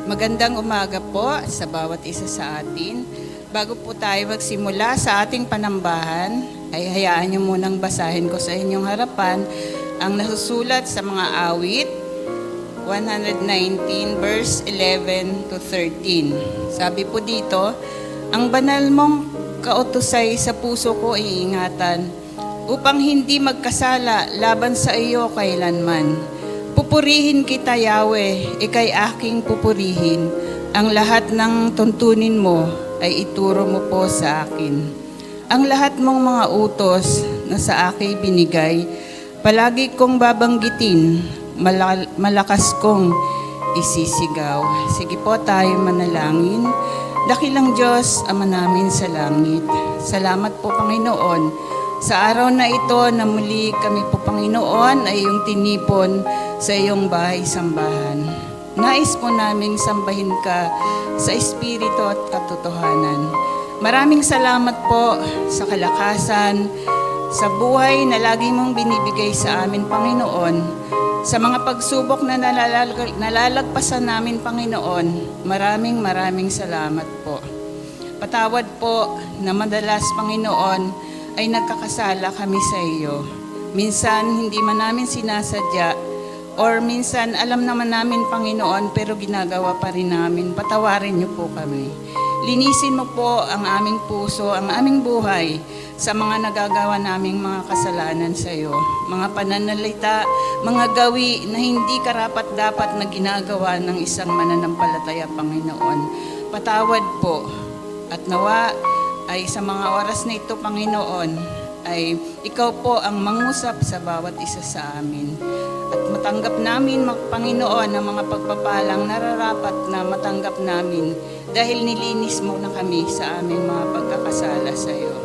Magandang umaga po sa bawat isa sa atin. Bago po tayo magsimula sa ating panambahan, ay hayaan niyo munang basahin ko sa inyong harapan ang nasusulat sa mga awit 119 verse 11 to 13. Sabi po dito, ang banal mong kautusay sa puso ko iingatan upang hindi magkasala laban sa iyo kailanman. Pupurihin kita, Yahweh, ika'y aking pupurihin. Ang lahat ng tuntunin mo ay ituro mo po sa akin. Ang lahat mong mga utos na sa akin binigay, palagi kong babanggitin, malakas kong isisigaw. Sige po tayo manalangin. Dakilang Diyos, Ama namin sa langit. Salamat po, Panginoon. Sa araw na ito na muli kami po, Panginoon, ay iyong tinipon sa iyong bahay-sambahan. Nais po naming sambahin ka sa espiritu at katotohanan. Maraming salamat po sa kalakasan, sa buhay na lagi mong binibigay sa amin, Panginoon. Sa mga pagsubok na nalalagpasan namin, Panginoon, maraming salamat po. Patawad po na madalas, Panginoon, ay nagkakasala kami sa iyo. Minsan, hindi man namin sinasadya, or minsan, alam naman namin, Panginoon, pero ginagawa pa rin namin. Patawarin niyo po kami. Linisin mo po ang aming puso, ang aming buhay sa mga nagagawa naming mga kasalanan sa iyo. Mga pananalita, mga gawi na hindi karapat-dapat na ginagawa ng isang mananampalataya, Panginoon. Patawad po at nawa ay sa mga oras na ito, Panginoon, ay ikaw po ang mangusap sa bawat isa sa amin. At matanggap namin, Panginoon, ang mga pagpapalang nararapat na matanggap namin dahil nilinis mo na kami sa aming mga pagkakasala sa iyo.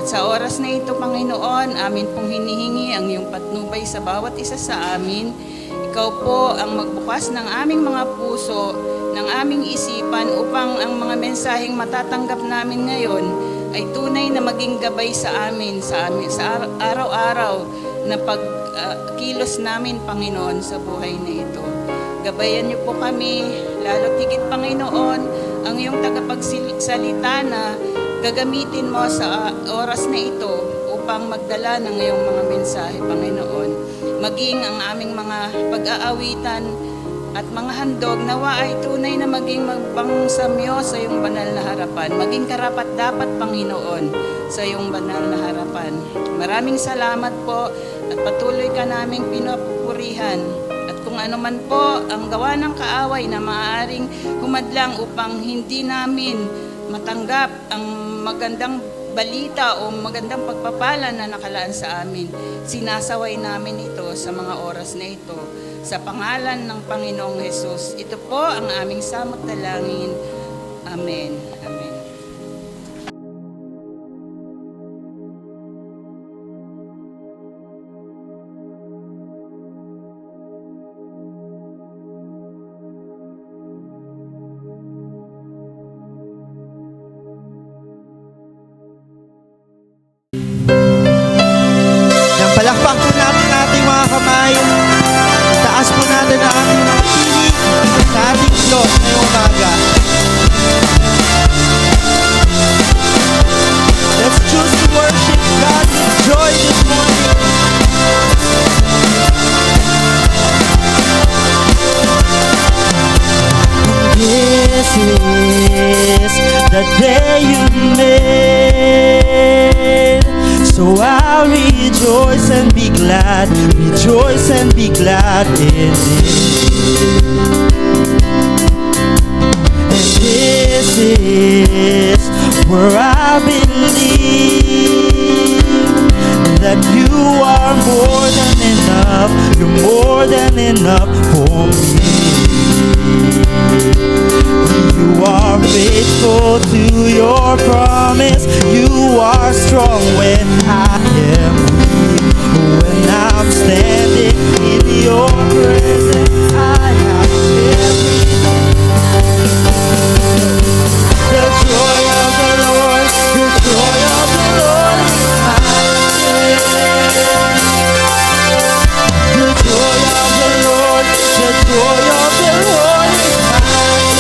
At sa oras na ito, Panginoon, amin pong hinihingi ang iyong patnubay sa bawat isa sa amin. Ikaw po ang magbukas ng aming mga puso, ng aming isipan upang ang mga mensaheng matatanggap namin ngayon ay tunay na maging gabay sa amin sa araw-araw na pagkilos namin, Panginoon, sa buhay na ito. Gabayan niyo po kami, lalo tigit, Panginoon, ang iyong tagapagsalita na gagamitin mo sa oras na ito upang magdala ng iyong mga mensahe, Panginoon. Maging ang aming mga pag-aawitan at mga handog, nawa ay tunay na maging magpangsamyo sa iyong banal na harapan. Maging karapat-dapat, Panginoon, sa iyong banal na harapan. Maraming salamat po at patuloy ka naming pinapupurihan. At kung ano man po ang gawa ng kaaway na maaaring humadlang upang hindi namin matanggap ang magandang balita o magandang pagpapala na nakalaan sa amin, sinasaway namin ito sa mga oras na ito. Sa pangalan ng Panginoong Hesus, ito po ang aming samot dalangin. Amen. Amen. Palakpak po natin ating mga kamay. Taas po natin ang ating mga tinig sa ating Diyos ngayong umaga. Let's choose to worship God with joy this morning. This is the day you made, so I'll rejoice and be glad, rejoice and be glad in it. And this is where I believe that you are more than enough, you're more than enough for me. You are faithful to your promise. You are strong when I am weak. When I'm standing in your presence, I have everything. The joy of the Lord, the joy of the Lord is my strength. The joy of the Lord, the joy of the Lord is my strength.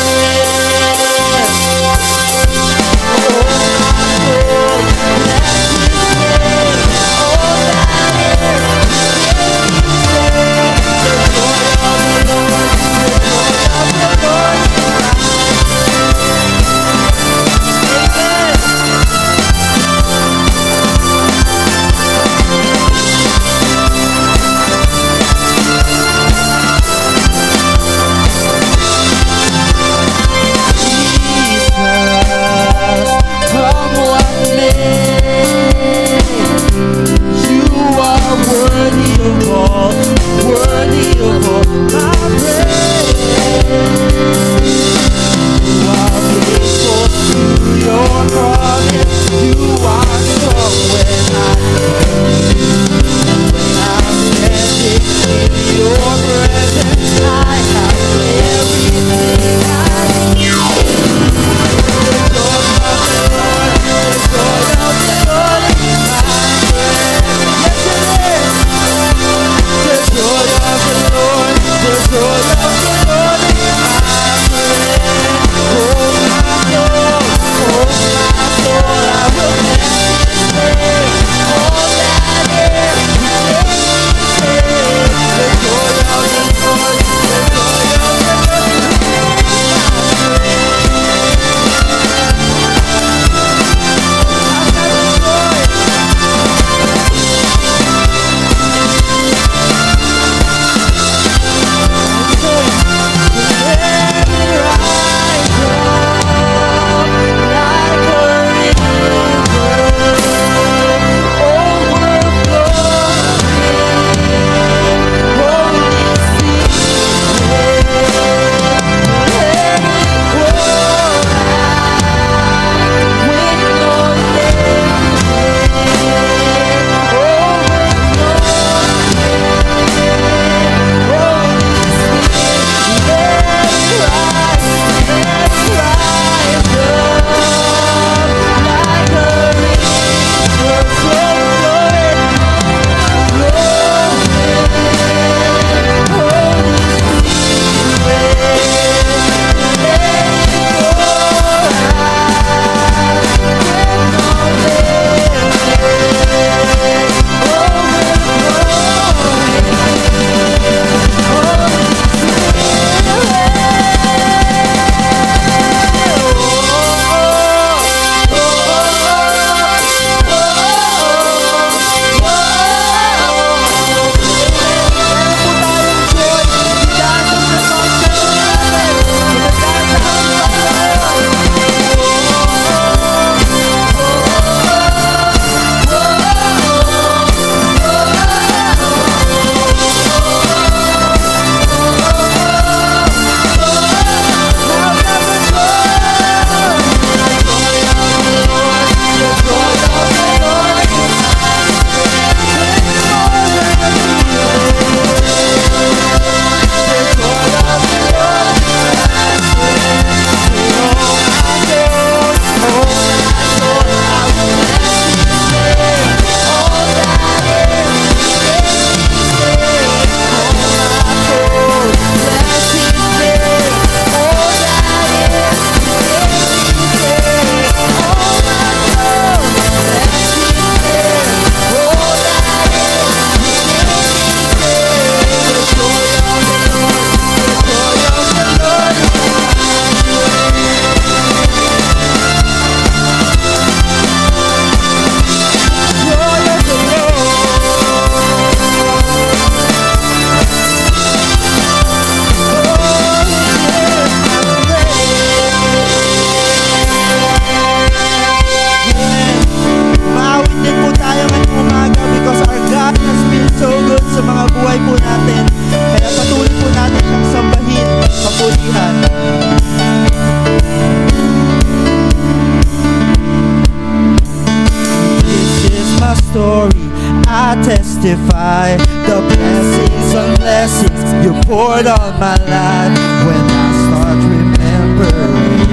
I testify the blessings and blessings you poured on my life. When I start remembering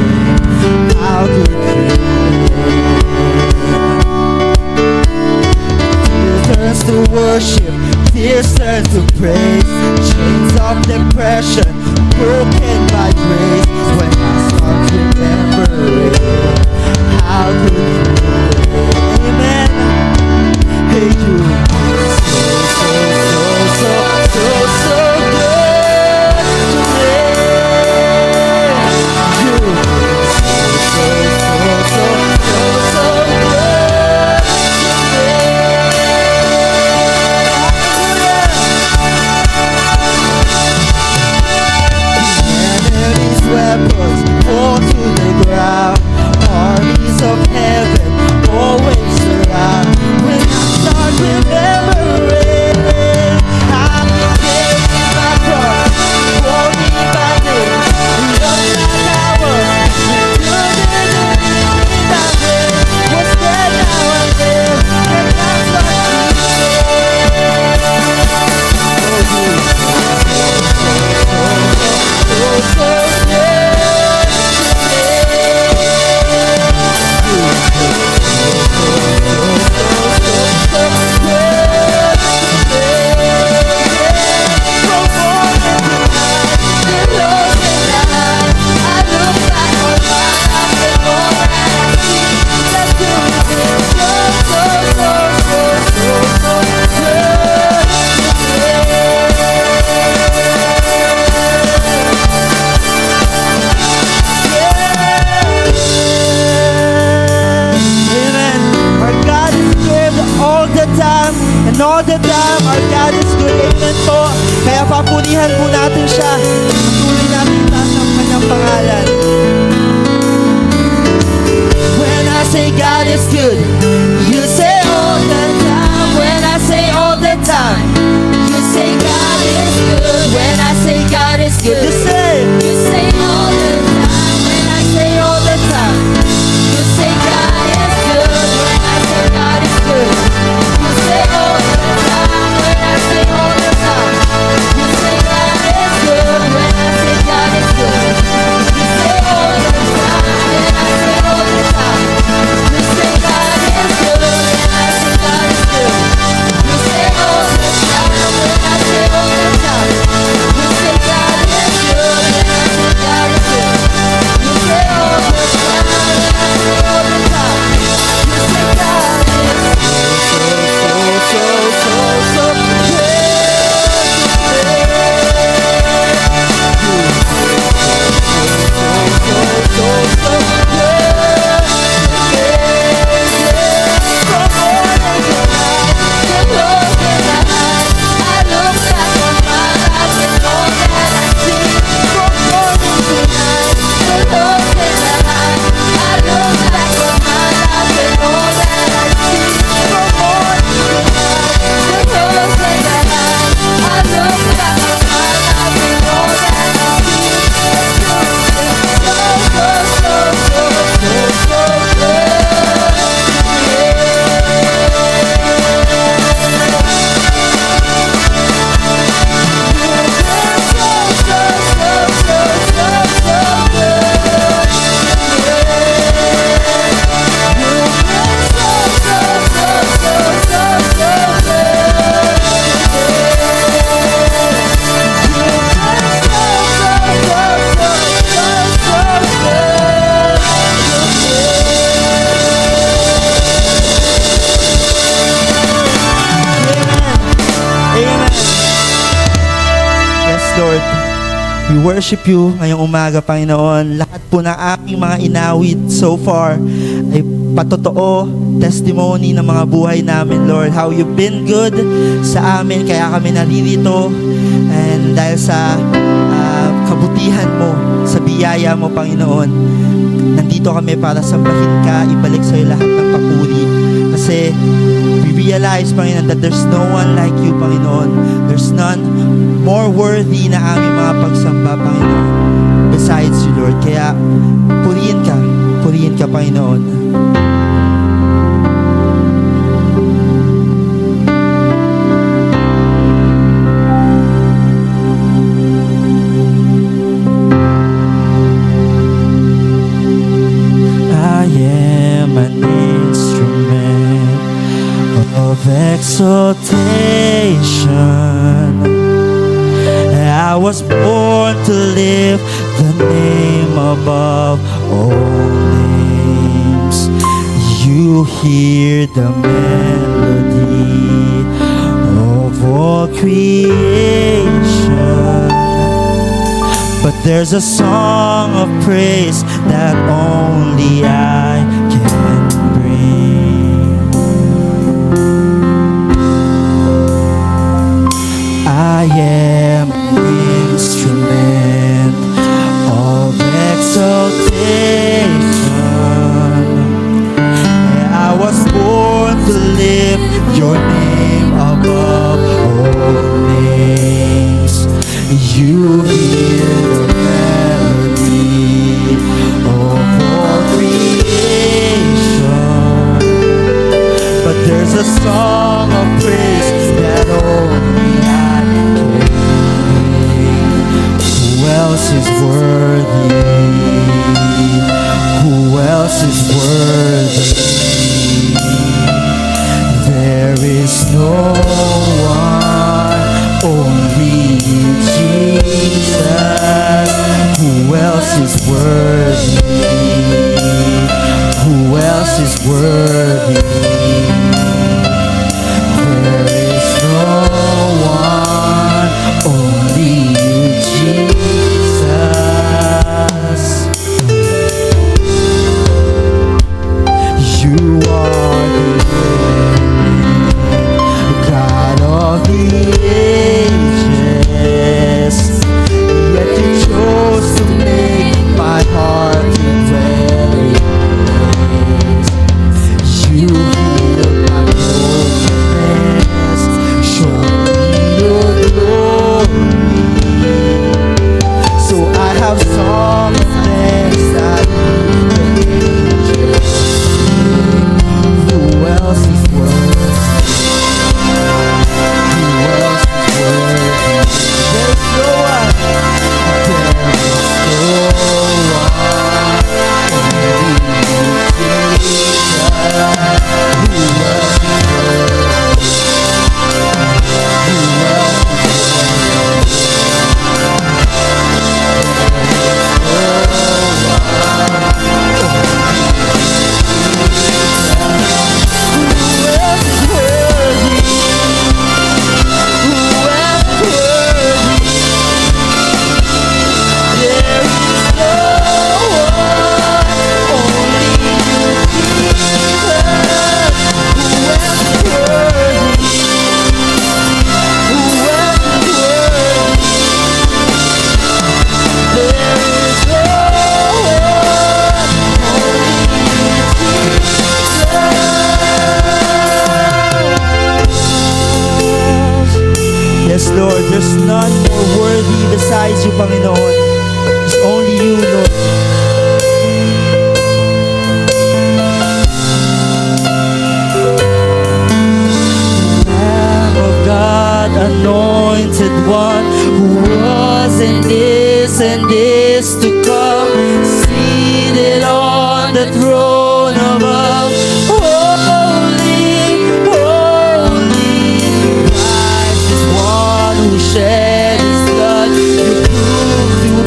how good you were. Fear turns to worship, tears turn to praise. Chains of depression broken by grace. When I start remembering how good you were. Amen. Hey, you so good to me. You so good to me. Enemies' weapons fall to the ground. Armies of heaven always surround. When I start remembering, I can take my cross, won't be my name. Love like I was, good enough my way. Was there now and then, and that's what so good to me. And all the time, our God is good. Amen po. Kaya papurihan po natin siya. Patuloy natin itaas ang kanyang pangalan. When I say God is good, you say all the time. When I say all the time, you say God is good. When I say God is good, you say all the time. When I say all the time, you say God is good. When I say God is good, you say all the time. When I say all the time, you say God is good. When I say God is good, you say all the time. When I say all the time, you say God is good. When I say God is good, you say all the time. When I say all the time, you say God is good. When I say God is good, you say all the time. When I say all the time, you say God is so Lord, we worship you ngayong umaga, Panginoon. Lahat po ng aming mga inawit so far ay patotoo, testimony ng mga buhay namin, Lord. How you've been good sa amin, kaya kami naririto. And dahil sa kabutihan mo, sa biyaya mo, Panginoon, nandito kami para sambahin ka, ibalik sa'yo lahat ng papuri. Kasi we realize, Panginoon, that there's no one like you, Panginoon. There's none more worthy na aming mga pagsamba, Panginoon, besides you, Lord. Kaya purihin ka, Panginoon. exaltation. I was born to lift the name above all names. You hear the melody of all creation. But there's a song of praise that only I can bring. I am an instrument of exaltation. I was born to lift your name above all names. You hear the melody of all creation. But there's a song of praise that only I can bring. Who else is worthy? Who else is worthy? There is no one, only you, Jesus. Who else is worthy? Who else is worthy? There is no one, only you, Jesus. You are the God of the ages, yet you chose to make my heart to dwell in praise. You healed my brokenness, showed me your glory. So I have song of thanks that the angels sing. Who else is worthy? Who else is worthy? There's no one. There is no one. Only you, Jesus. Who else is worthy? Who else is Yes, Lord, there's none more worthy besides you, Panginoon. It's only you, Lord. Lamb of God, anointed one, who was and is to come, seated on the throne above. Holy, holy, Christ is one who shed his blood. You proved you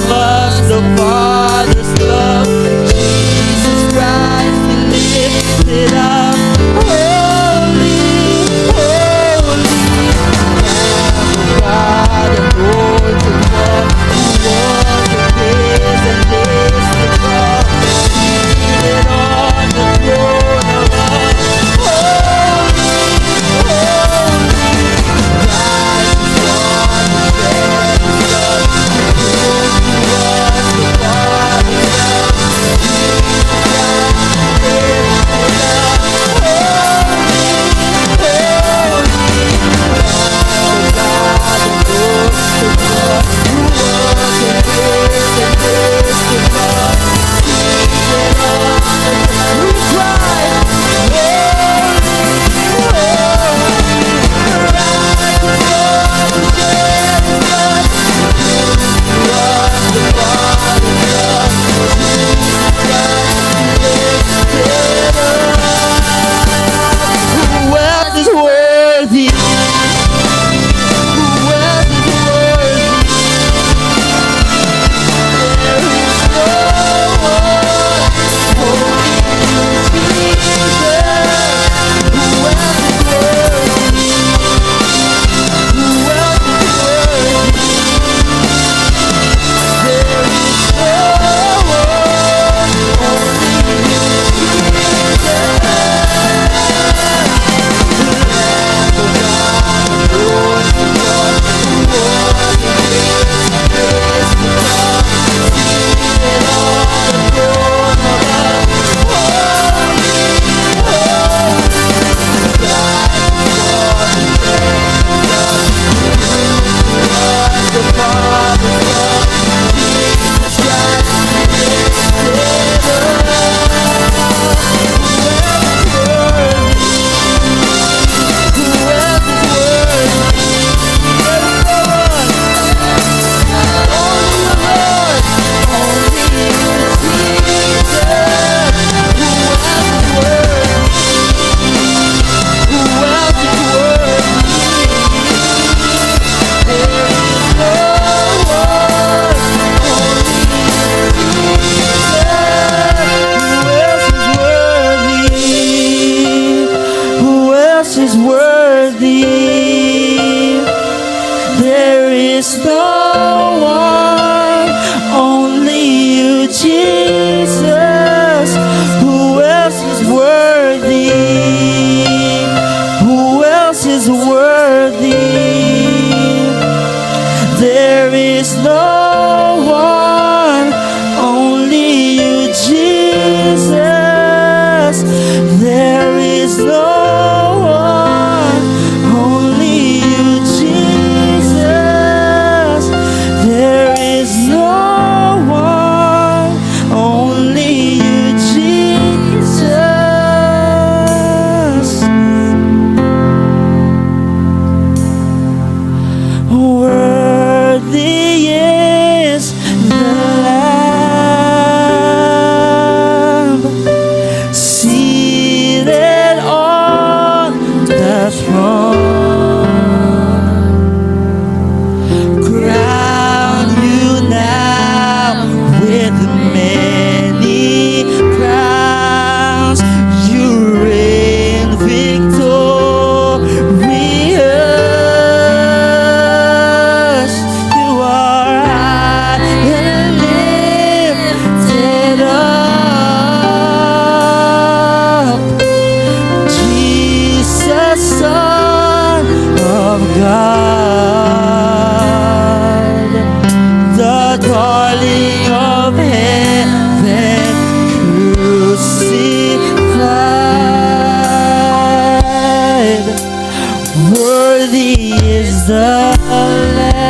Worthy is the Lamb.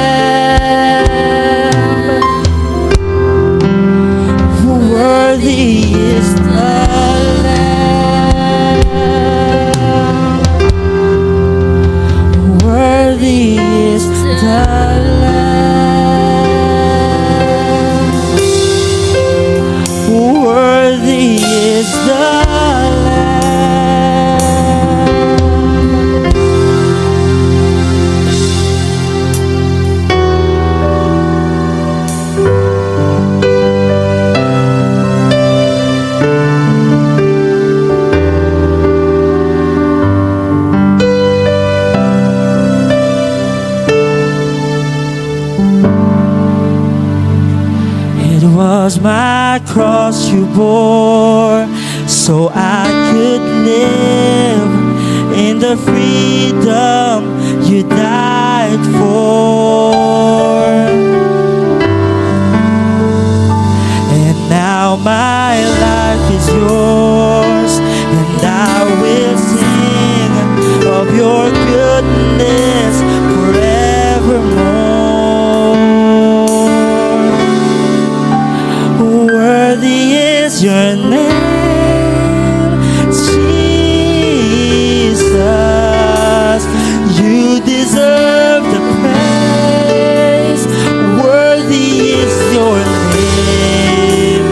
Worthy is the Lamb. Worthy is the Lamb. Worthy is the Lamb. It was my cross you bore, so I could live in the freedom you died for. And now my life is yours, and I will sing of your goodness forevermore. Worthy is your name, Jesus. You deserve the praise. Worthy is your name.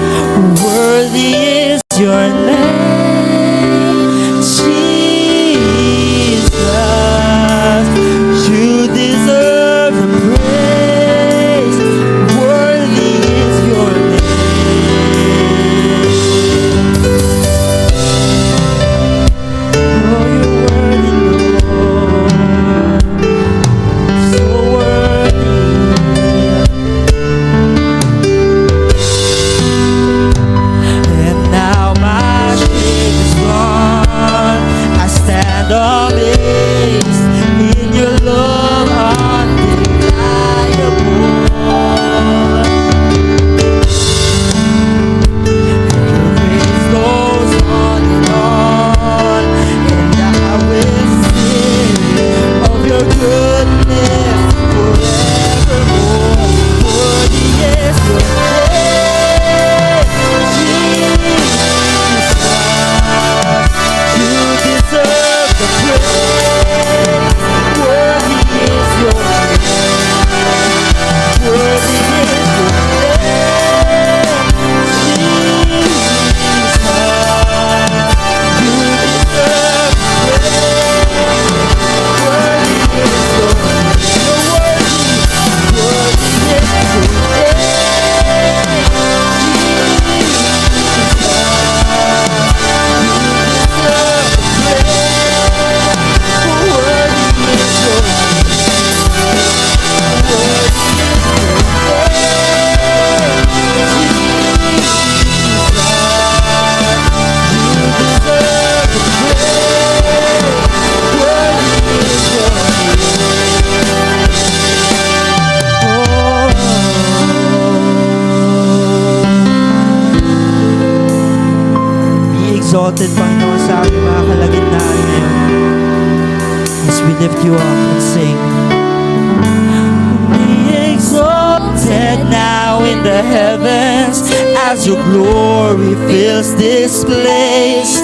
Worthy is your name, Jesus. You deserve the praise. Worthy is your name. Oh, you're worthy, Lord. So worthy. And now my shame is gone. I stand amazed in your love undeniable. Your grace goes on, and I will sing of your goodness forevermore. Worthy is your name, Jesus. You deserve the praise. Worthy is your name. Worthy is your name, Jesus. You deserve the praise. Worthy is your name. You're worthy. Worthy is your name, Be exalted, Panginoon, sa aming mga kalagitnaan ngayon. As we lift you up and sing. Be exalted now in the heavens as your glory fills this place.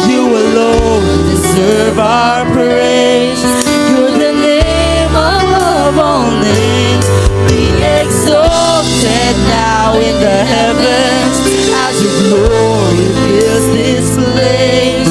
You alone deserve our praise. You're the name above all names. Be exalted now in the heavens as your glory fills this place.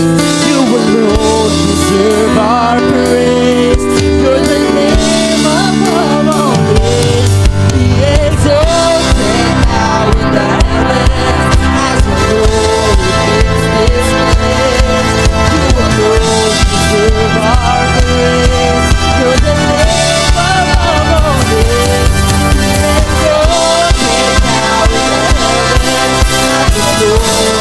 You alone deserve our praise. You're the name above all names. Be exalted now in the heavens as your glory fills this place. You alone deserve our praise. You're the name above all names. Be exalted now in the heavens as your glory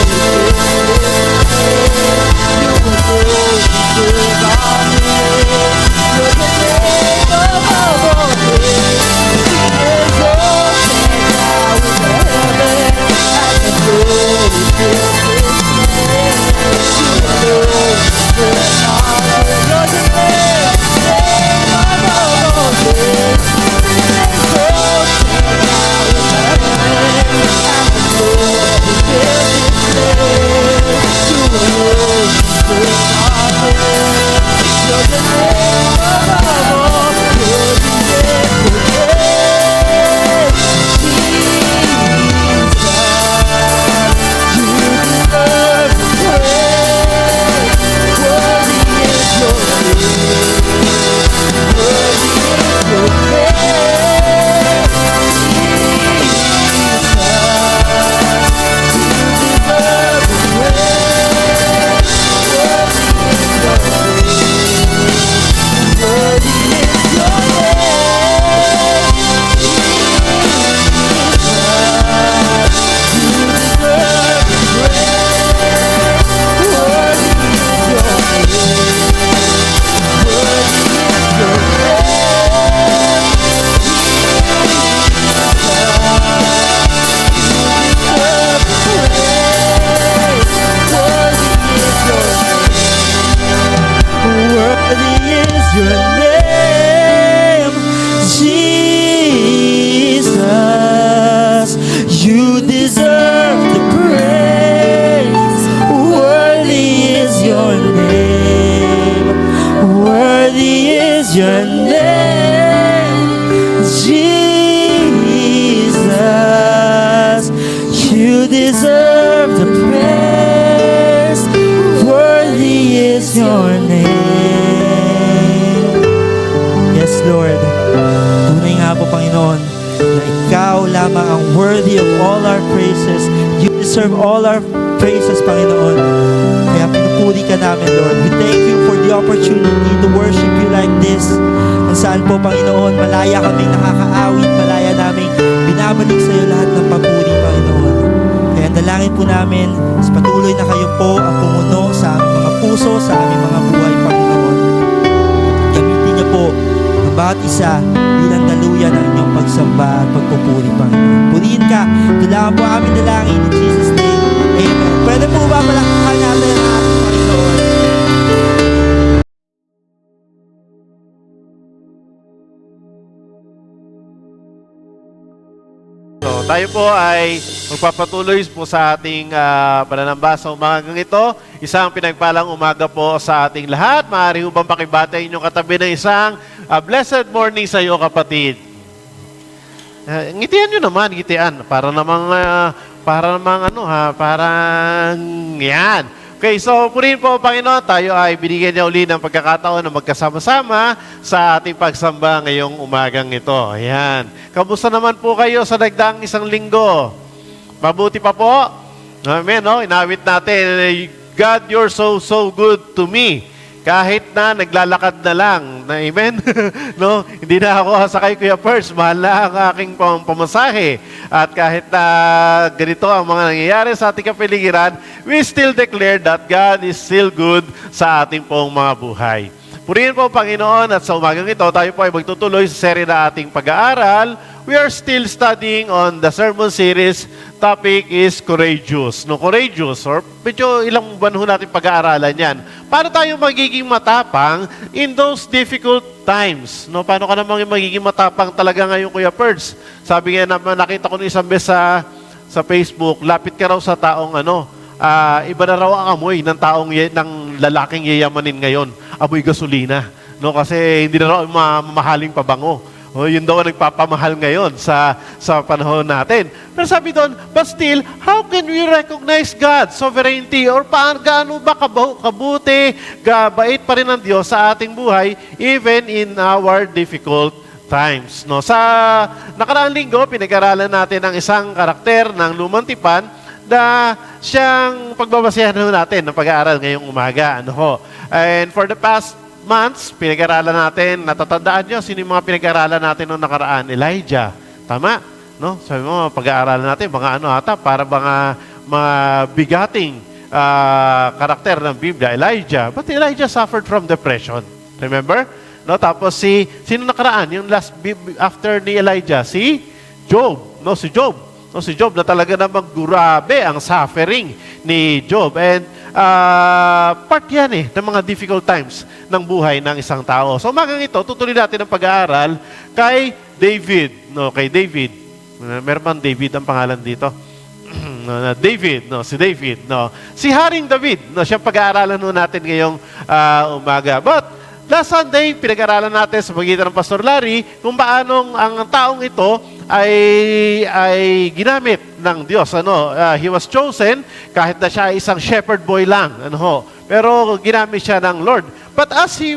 name, Jesus. You deserve the praise. Worthy is your name. Yes, Lord. Tunay nga po, Panginoon, na ikaw lamang ang worthy of all our praises. You deserve all our praises, Panginoon. Kaya pinupuri ka namin, Lord. We thank you for the opportunity to worship you like this. Kung saan po, Panginoon, malaya kaming nakakaawit, malaya naming binabalik sa iyo lahat ng papuri, Panginoon. Kaya dalangin po namin, patuloy na kayo po ang pumuno sa aming mga puso, sa aming mga buhay, Panginoon. Gamitin niyo po ang bawat isa bilang daluyan ng inyong pagsamba at pagpupuri, Panginoon. Purihin ka. Ito lang po aming dalangin in Jesus' name. Amen. Pwede po ba palakpakan natin ang ating Panginoon? So, tayo po ay magpapatuloy po sa ating pananamba sa umagang ito. Isang pinagpalang umaga po sa ating lahat. Maaari ho bang pakibata inyong katabi ng isang blessed morning sa iyo, kapatid. Ngitian nyo naman, ngitian. Parang yan. Okay, so purihin po, Panginoon, tayo ay binigyan niya uli ng pagkakataon na magkasama-sama sa ating pagsamba ngayong umagang ito. Ayan. Kamusta naman po kayo sa nagdaang isang linggo? Mabuti pa po? Amen, no? Inawit natin, God, you're so good to me. Kahit na naglalakad na lang. Amen? No? Hindi na ako sakay, Kuya Pers. Mahal na ang aking pamasahe. At kahit na ganito ang mga nangyayari sa ating kapaligiran, we still declare that God is still good sa ating pong mga buhay. Purihin po, Panginoon, at sa umagang ito, tayo po ay magtutuloy sa serye na ating pag-aaral. We are still studying on the sermon series. Topic is courageous. No, courageous, or medyo ilang buwan ho natin pag-aaralan yan. Paano tayo magiging matapang in those difficult times? No, paano ka namang magiging matapang talaga ngayon, Kuya Perds? Sabi nga naman, nakita ko ng isang beses sa Facebook, lapit ka raw sa taong iba na raw ang amoy ng ng lalaking yayamanin ngayon. Amoy gasolina. No, kasi hindi na raw mamahaling pabango. O, yun daw ang nagpapamahal ngayon sa panahon natin. Pero sabi doon, but still, how can we recognize God's sovereignty? Or gaano ba kabuti, bait pa rin ng Diyos sa ating buhay, even in our difficult times. No? Sa nakaraang linggo, pinag-aralan natin ang isang karakter ng Lumang Tipan na siyang pagbabasehan natin ng pag-aaral ngayong umaga. And for the past months, pinag-aralan natin, natatandaan nyo, sino yung mga pinag-aralan natin noong nakaraan? Elijah. Tama? No? Sabi mo, pag-aaralan natin, para mga bigating karakter ng Biblia, Elijah. But Elijah suffered from depression. Remember? No? Tapos sino nakaraan? Yung last, after ni Elijah? Si Job. No, si Job. No, si Job na talaga namang grabe ang suffering ni Job. And part yan ng mga difficult times ng buhay ng isang tao. So umagang ito, tutuloy natin ang pag-aaral kay David. No, kay David. Meron bang David ang pangalan dito? David, no, si David, no. Si Haring David, no, siyang pag-aaralan natin ngayong umaga. But last Sunday, pinag-aralan natin sa pagitan ng Pastor Larry kung paanong ang taong ito ay ginamit ng Diyos. He was chosen kahit na siya ay isang shepherd boy lang. Pero ginamit siya ng Lord. But as he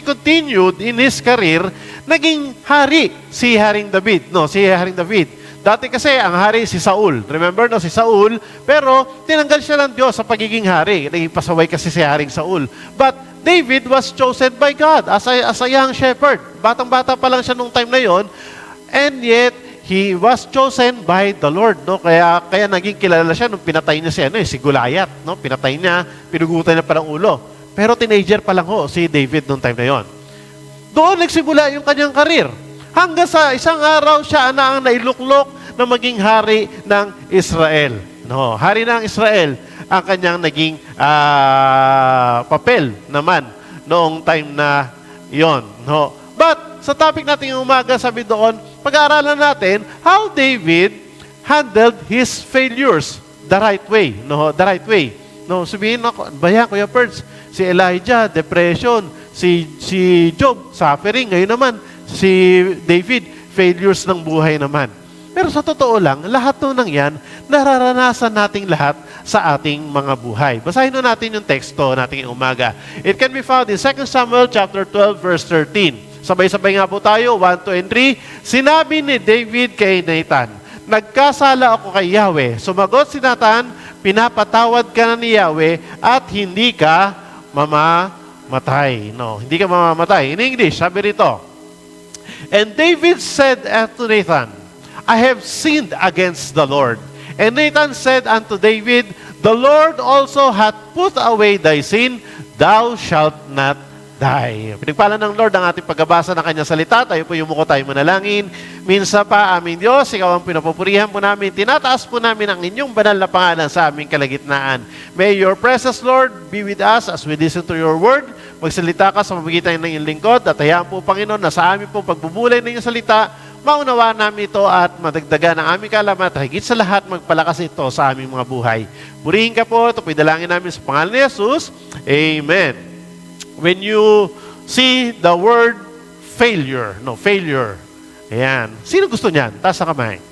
continued in his career, naging hari si Haring David. Si Haring David. Dati kasi ang hari si Saul. Remember, si Saul, pero tinanggal siya ng Diyos sa pagiging hari. Naging pasaway kasi si Haring Saul. But David was chosen by God as a young shepherd. Batang-bata pa lang siya nung time na yon. And yet, he was chosen by the Lord. Kaya naging kilala siya nung pinatay niya si Goliath. Pinatay niya, pinugutan niya pa ng ulo. Pero teenager pa lang si David nung time na yon. Doon nagsimula yung kanyang karir. Hanggang sa isang araw siya na ang nailuklok na maging hari ng Israel. Hari ng Israel ang kanyang naging papel naman noong time na yon. But sa topic natin yung umaga, sabi doon, pag-aaralan natin how David handled his failures the right way. The right way. Sabihin ako, Kuya Perds, si Elijah, depression. si Job, suffering. Ngayon naman, si David, failures ng buhay naman. Pero sa totoo lang, lahat ng yan, nararanasan nating lahat sa ating mga buhay. Basahin natin yung teksto nating umaga. It can be found in 2 Samuel chapter 12, verse 13. Sabay-sabay nga po tayo, 1, 2, and 3. Sinabi ni David kay Nathan, nagkasala ako kay Yahweh. Sumagot si Nathan, pinapatawad ka na ni Yahweh at hindi ka mamamatay. No, hindi ka mamamatay. In English, sabi rito, and David said unto Nathan, I have sinned against the Lord. And Nathan said unto David, the Lord also hath put away thy sin, thou shalt not die. Pinagpala ng Lord ang ating pagbabasa ng kanyang salita. Tayo po yumuko, tayo manalangin. Minsan pa, aming Diyos, ikaw ang pinapupurihan po namin. Tinataas po namin ang inyong banal na pangalan sa aming kalagitnaan. May your presence, Lord, be with us as we listen to your word. Magsalita ka sa pamagitan ng iyong lingkod. At hayaan po, Panginoon, na sa amin po pagbubulay ng iyong salita, maunawaan namin ito at madagdagan ang aming kaalaman at higit sa lahat magpalakas ito sa aming mga buhay. Purihin ka po. Ito po idalangin namin sa pangalan ni Jesus. Amen. When you see the word failure, failure. Ayan. Sino gusto niyan? Taas sa kamay.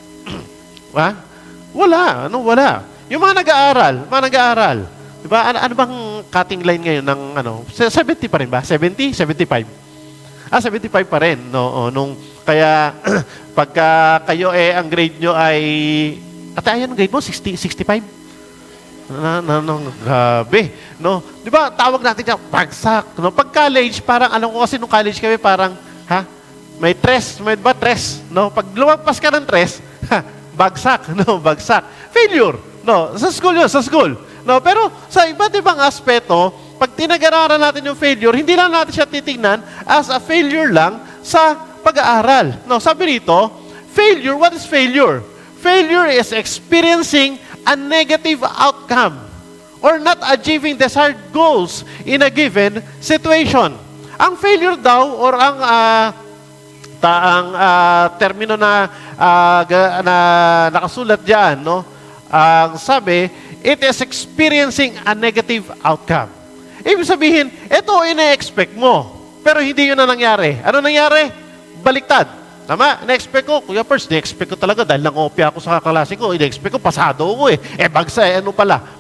Ha? Wala. Wala. Yung mga nag-aaral. Diba? Ano bang cutting line ngayon ng 70 pa rin ba? 70? 75? 75 pa rin. No, kaya, pagka kayo ang grade nyo ay, ayan ang grade mo? 60, 65? Grabe. No? Di ba, tawag natin siya, bagsak. No? Pag college, parang, alam ko kasi nung college kami, parang, may tres, may ba tres? No? Pag lumagpas ka ng tres, bagsak. No? Bagsak. Failure. No? Sa school yun, sa school. No? Pero sa iba't ibang aspeto, pag tinag-aralan natin yung failure, hindi lang natin siya titignan as a failure lang sa pag-aaral. No? Sabi rito, failure, what is failure? Failure is experiencing a negative outcome or not achieving desired goals in a given situation. Ang failure daw or ang termino na nakasulat diyan, no? Ang sabi, it is experiencing a negative outcome. Ibig sabihin, ito ina-expect mo, pero hindi yun na nangyari. Ano nangyari? Baliktad. Tama? Na-expect ko, Kuya Pers, na-expect ko talaga dahil nangopya ako sa kaklase ko, na-expect ko, pasado ako eh. Bagsak,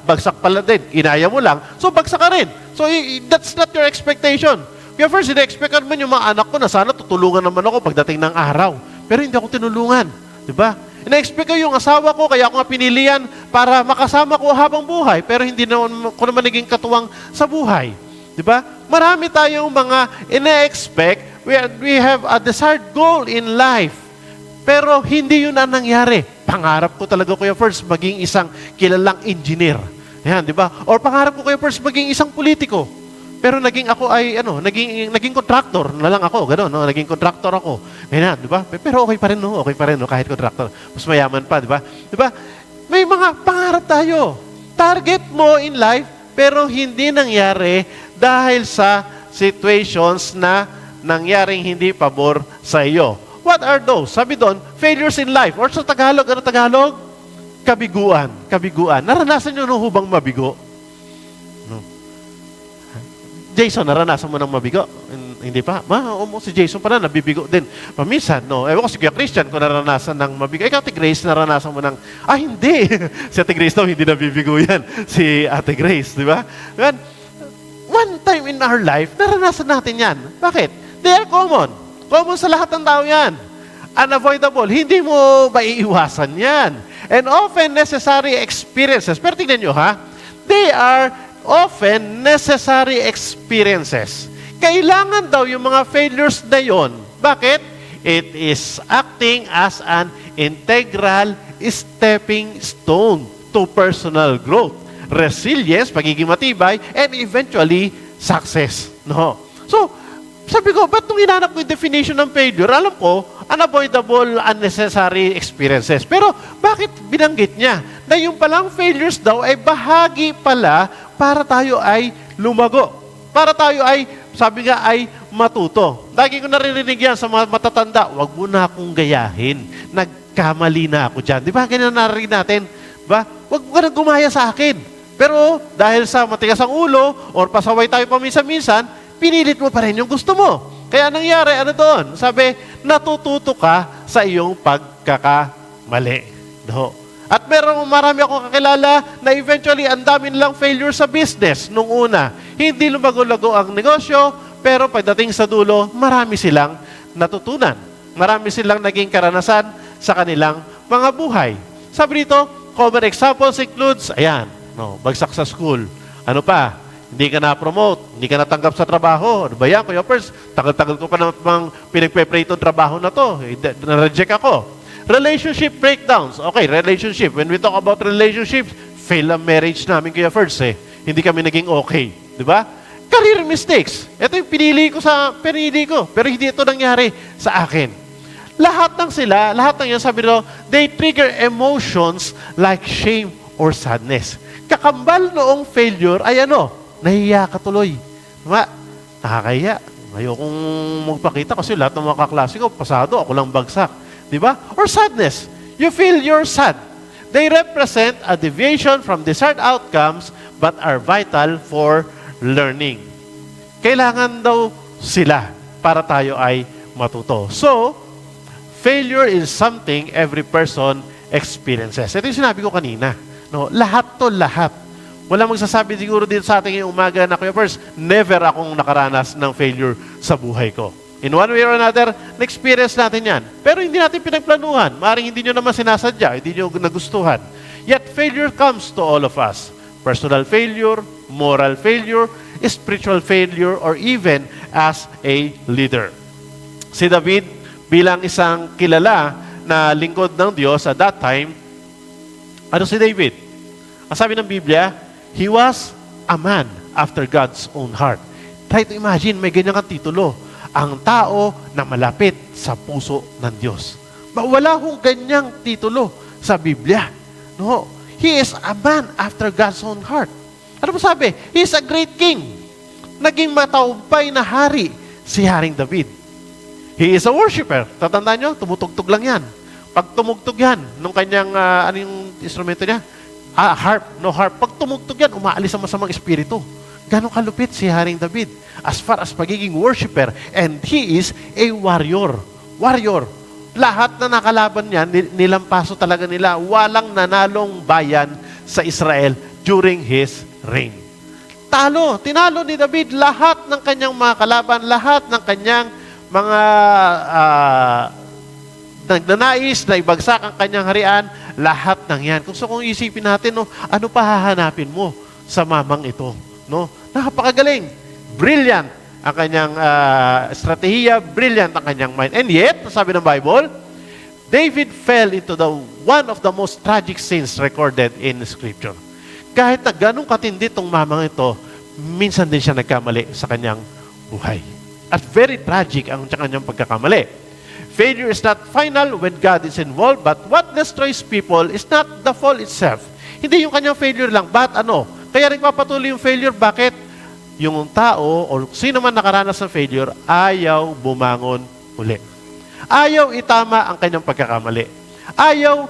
bagsak pala din. Inaya mo lang, so bagsak ka rin. So, that's not your expectation. Kuya Pers, na-expect naman yung mga anak ko na sana tutulungan naman ako pagdating ng araw. Pero hindi ako tinulungan. Diba? Na-expect ko yung asawa ko, kaya ako nga pinilian para makasama ko habang buhay. Pero hindi naman ko naman naging katuwang sa buhay. Diba? Marami tayong mga ina-expect. We have a desired goal in life. Pero hindi yun ang nangyari. Pangarap ko talaga, Kuya First, maging isang kilalang engineer. Yan, di ba? Or pangarap ko, Kuya First, maging isang politiko. Pero naging ako ay, naging contractor na lang ako. Gano'n, no? Naging contractor ako. Yan, di ba? Pero okay pa rin, no? Okay pa rin, no? Kahit contractor. Mas mayaman pa, di ba? Di ba? May mga pangarap tayo. Target mo in life, pero hindi nangyari dahil sa situations na nangyaring hindi pabor sa iyo. What are those? Sabi doon, failures in life. Or sa Tagalog, ano Tagalog? Kabiguan. Kabiguan. Naranasan nyo nung hubang mabigo? No. Jason, naranasan mo ng mabigo? Hindi pa? Si Jason pala, nabibigo din. Paminsan, no? Ewan ko si Kuya Christian kung naranasan ng mabigo. Ikaw, Ate Grace, naranasan mo ng, hindi. Si Ate Grace daw, hindi nabibigo yan. Si Ate Grace, di ba? One time in our life, naranasan natin yan. Bakit? They are common. Common sa lahat ng tao yan. Unavoidable. Hindi mo maiiwasan yan. And often necessary experiences. Pero tingnan nyo ha, they are often necessary experiences. Kailangan daw yung mga failures na yon. Bakit? It is acting as an integral stepping stone to personal growth, resilience, pagiging matibay, and eventually, success. No? So, sabi ko, ba't nung inanap ko yung definition ng failure, alam ko, unavoidable, unnecessary experiences. Pero, bakit binanggit niya? Na yung palang failures daw ay bahagi pala para tayo ay lumago. Para tayo ay, sabi nga, ay matuto. Lagi ko naririnig yan sa mga matatanda, wag mo na akong gayahin. Nagkamali na ako dyan. Di ba? Ganyan naririnig natin. Diba? Wag mo ka na gumaya sa akin. Pero, dahil sa matigas ang ulo, or pasaway tayo paminsan-minsan, pinilit mo pa rin yung gusto mo. Kaya nangyari, ano doon? Sabi, natututo ka sa iyong pagkakamali. No? At marami akong kakilala na eventually ang dami nilang failure sa business nung una. Hindi lumago-lago ang negosyo, pero pagdating sa dulo, marami silang natutunan. Marami silang naging karanasan sa kanilang mga buhay. Sabi dito, common examples includes, ayan, no, bagsak sa school. Ano pa? Hindi ka na-promote, hindi ka natanggap sa trabaho. Ano ba yan, Kuya Pers? Tagal-tagal ko pa namang pinagpe-pray itong trabaho na to. Na-reject ako. Relationship breakdowns. Okay, relationship. When we talk about relationships, fail ang marriage namin, Kuya Pers, eh. Hindi kami naging okay. Di ba? Career mistakes. Ito yung pinili ko. Pero hindi ito nangyari sa akin. Lahat ng yan, sabi nila, they trigger emotions like shame or sadness. Kakambal noong failure ay ano? Nahiya ka tuloy. Diba? Nakakahiya. Ayokong magpakita kasi lahat ng mga kaklase ko, pasado, ako lang bagsak. Diba? Or sadness. You feel you're sad. They represent a deviation from desired outcomes but are vital for learning. Kailangan daw sila para tayo ay matuto. So, failure is something every person experiences. Ito yung sinabi ko kanina. No, lahat. Wala magsasabi siguro dito sa ating ngayong umaga na, Kuya Pers, never akong nakaranas ng failure sa buhay ko. In one way or another, na-experience natin yan. Pero hindi natin pinagplanuhan. Maaaring hindi nyo naman sinasadya, hindi nyo nagustuhan. Yet failure comes to all of us. Personal failure, moral failure, spiritual failure, or even as a leader. Si David, bilang isang kilala na lingkod ng Diyos at that time, ano si David? Ang sabi ng Biblia, he was a man after God's own heart. Try to imagine, may ganyan kang titulo. Ang tao na malapit sa puso ng Diyos. Wala hong ganyang titulo sa Biblia. No, he is a man after God's own heart. Ano mo sabi? He is a great king. Naging matagumpay na hari si Haring David. He is a worshiper. Tatandaan nyo, tumutugtog lang yan. Pag tumugtog yan, nung kanyang, ano yung instrumento niya? Harp. Pag tumugtog yan, umaalis ang masamang espiritu. Ganon kalupit si Haring David as far as pagiging worshiper. And he is a warrior. Warrior. Lahat na nakalaban niya, nilampaso talaga nila. Walang nanalong bayan sa Israel during his reign. Tinalo ni David lahat ng kanyang mga kalaban, lahat ng kanyang mga nagnanais na ibagsak ang kanyang harian, lahat ng yan. Kung isipin natin, no, ano pa hahanapin mo sa mamang ito? No? Napakagaling. Brilliant ang kanyang estratehiya, brilliant ang kanyang mind. And yet, sabi ng Bible, David fell into one of the most tragic sins recorded in Scripture. Kahit na ganun katindi itong mamang ito, minsan din siya nagkamali sa kanyang buhay. At very tragic ang kanyang pagkakamali. Failure is not final when God is involved, but what destroys people is not the fall itself. Hindi yung kanyang failure lang, but ano? Kaya nagpapatuloy yung failure, bakit? Yung tao, o sino man nakaranas ng failure, ayaw bumangon uli. Ayaw itama ang kanyang pagkakamali. Ayaw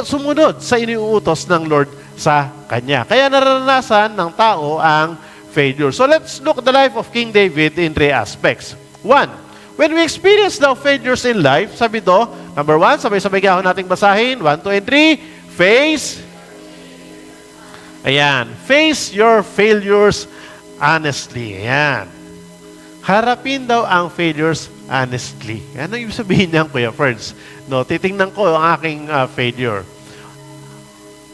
sumunod sa iniuutos ng Lord sa kanya. Kaya naranasan ng tao ang failure. So let's look at the life of King David in 3 aspects. 1, when we experience the failures in life, sabi do, number 1, sabay-sabay ako nating basahin, 1, 2, and 3, face. Ayan, face your failures honestly. Ayan. Harapin daw ang failures honestly. Ano yung sabihin niyan, Kuya Ferds? No, titingnan ko ang aking failure.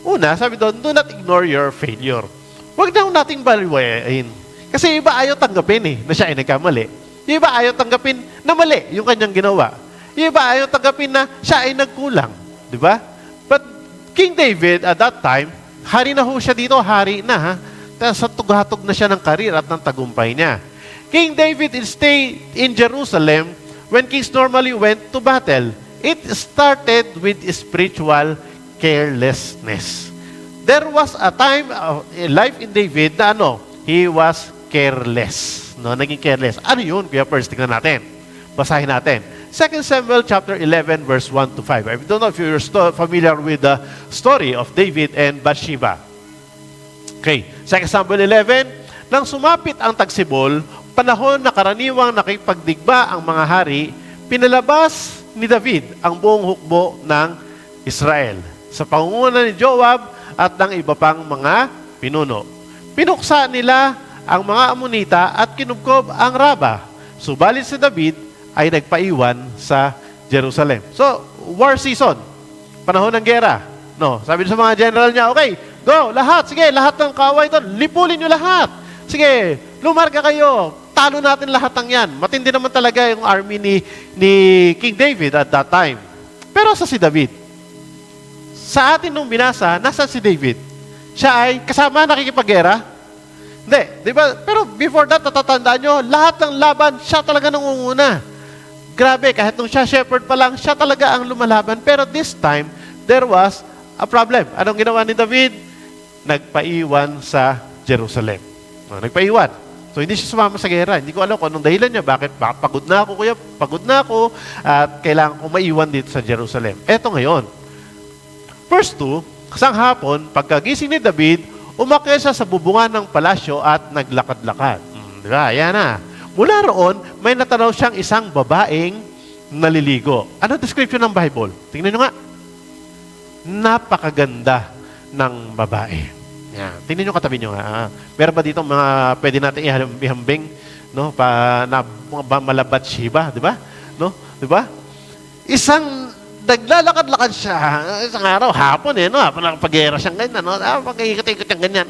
Una, sabi doon, do not ignore your failure. Huwag na nating baliwain. Kasi iba ayaw tanggapin na siya ay nagkamali. Yung iba ayaw tanggapin na mali yung kanyang ginawa. Yung iba ayaw tanggapin na siya ay nagkulang. Di ba? But King David at that time, hari na ho siya dito, hari na. Sa tughatog na siya ng karir at ng tagumpay niya. King David stayed in Jerusalem when kings normally went to battle. It started with spiritual carelessness. There was a time in life in David na he was careless. Naging careless. Ano yun? Kaya first, tingnan natin. Basahin natin. 2 Samuel chapter 11 verse 1 to 5. I don't know if you're familiar with the story of David and Bathsheba. Okay. 2 Samuel 11, nang sumapit ang tagsibol, panahon na karaniwang nakipagdigma ang mga hari, pinalabas ni David ang buong hukbo ng Israel sa pangunguna ni Joab at ng iba pang mga pinuno. Pinuksa nila ang mga Amonita at kinubkob ang Raba. Subalit si David ay nagpaiwan sa Jerusalem. So, war season. Panahon ng gera. No, sabi sa mga general niya, okay, go, lahat. Sige, lahat ng kaway doon. Lipulin nyo lahat. Sige, lumarga kayo. Talo natin lahat ng yan. Matindi naman talaga yung army ni King David at that time. Pero sa si David, sa atin nung binasa, nasa si David? Siya ay kasama nakikipaggera? Hindi, di ba? Pero before that, natatandaan nyo, lahat ng laban, siya talaga nangunguna. Grabe, kahit nung siya shepherd pa lang, siya talaga ang lumalaban. Pero this time, there was a problem. Anong ginawa ni David? Nagpaiwan sa Jerusalem. No, nagpaiwan. So, hindi siya sumama sa gera. Hindi ko alam kung anong dahilan niya. Bakit pagod na ako, kuya? Pagod na ako at kailangan kong maiwan dito sa Jerusalem. Eto ngayon. Verse 2, isang hapon, pagkagising ni David, umakyat siya sa bubungan ng palasyo at naglakad-lakad. Diba? Ayan na. Mula roon, may natanaw siyang isang babaeng naliligo. Ano description ng Bible? Tingnan nyo nga. Napakaganda ng babae. Yan. Tingnan nyo katabi nyo nga. Meron ba dito mga pwede natin ihambing? No? Mga malabat Shiba, di ba? No? Di ba? Isang naglalakad-lakad siya. Isang araw, hapon no? Pag-era siyang ganyan, no? Pag-ikot-ikot siyang ganyan.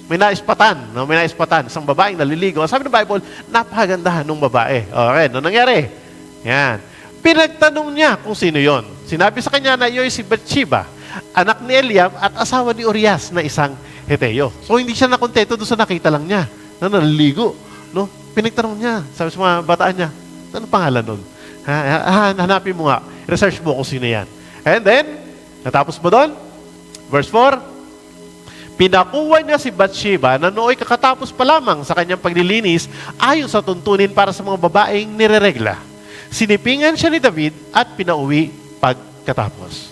May naispatan, no? May naispatan. Isang babaeng naliligo. Sabi ng Bible, napakagandahan ng babae. Okay, ano nangyari? Yan. Pinagtanong niya kung sino yon. Sinabi sa kanya na iyo'y si Bathsheba, anak ni Eliab at asawa ni Urias na isang Heteo. So, hindi siya nakontento doon sa nakita lang niya. Na naliligo. No? Pinagtanong niya. Sabi sa mga bataan niya, ano pangalan nun? Hanapin mo nga. Research mo kung sino yan. And then, natapos mo doon? Verse 4, pinakuha niya si Bathsheba na nooy kakatapos pa lamang sa kanyang paglilinis ayon sa tuntunin para sa mga babaeng nireregla. Sinipingan siya ni David at pinauwi pagkatapos.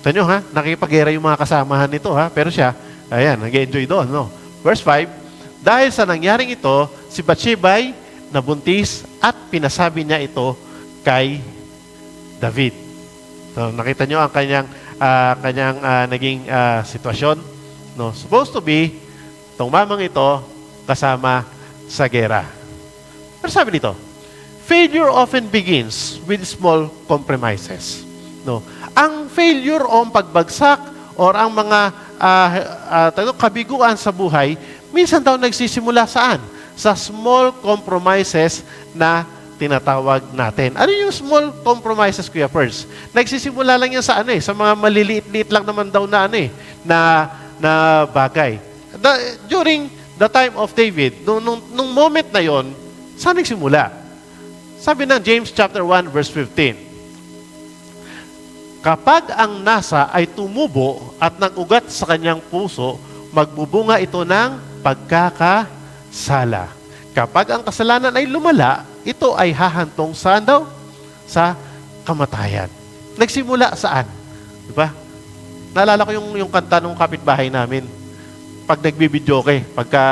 Tanyo ha, nakikipaggera yung mga kasamahan nito ha, pero siya, ayan, nag-enjoy doon. No? Verse 5, dahil sa nangyaring ito, si Bathsheba ay nabuntis at pinasabi niya ito kay David. So, nakita nyo ang kanyang naging sitwasyon. No, supposed to be, itong mamang ito kasama sa gera. Pero sabi nito, failure often begins with small compromises. No, ang failure o ang pagbagsak or ang mga kabiguan sa buhay, minsan daw nagsisimula saan? Sa small compromises na tinatawag natin. Ano yung small compromises, Kuya Pers? Nagsisimula lang yan sa sa mga maliliit-liit lang naman daw na na bagay. During the time of David, nung moment na yon, saan nagsimula? Sabi ng James chapter 1 verse 15, kapag ang nasa ay tumubo at nag-ugat sa kanyang puso, magbubunga ito ng pagkakasala. Kapag ang kasalanan ay lumala, ito ay hahantong saan daw? Sa kamatayan. Nagsimula saan? Diba? Naalala ko yung kanta ng kapitbahay namin. Pag nagbibidyoke, pagka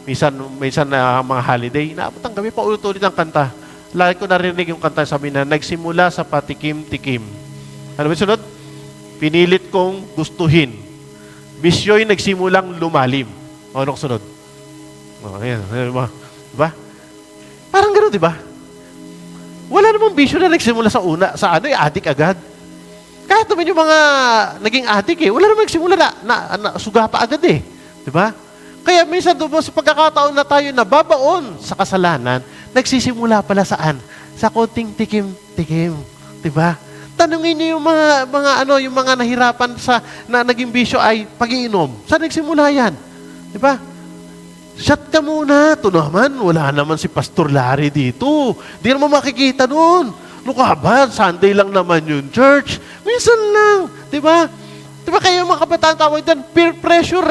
minsan na mga holiday, naabot ang gabi pa ulit-ulit ang kanta. Lagi ko narinig yung kanta, sabi na, nagsimula sa patikim-tikim. Ano ba sunod? Pinilit kong gustuhin. Bisyo'y nagsimulang lumalim. O, ano sunod? O, ayan. Diba? Parang gano'n, diba? Wala namang bisyo na nagsimula sa una, adik agad. Kahit naman yung mga naging adik wala namang nagsimula na suga pa agad Diba? Kaya minsan doon sa pagkakataon na tayo nababaon sa kasalanan, nagsisimula pala saan? Sa konting tikim-tikim. Diba? Tanungin niyo yung yung mga nahirapan na naging bisyo ay pag-iinom. Saan nagsimula yan? Diba? Shut ka muna. Ito naman, wala naman si Pastor Larry dito. Di naman makikita nun. Ano ka ba? Sunday lang naman yun, church. Minsan lang. Diba? Diba kayo mga kabataan tawag dyan? Peer pressure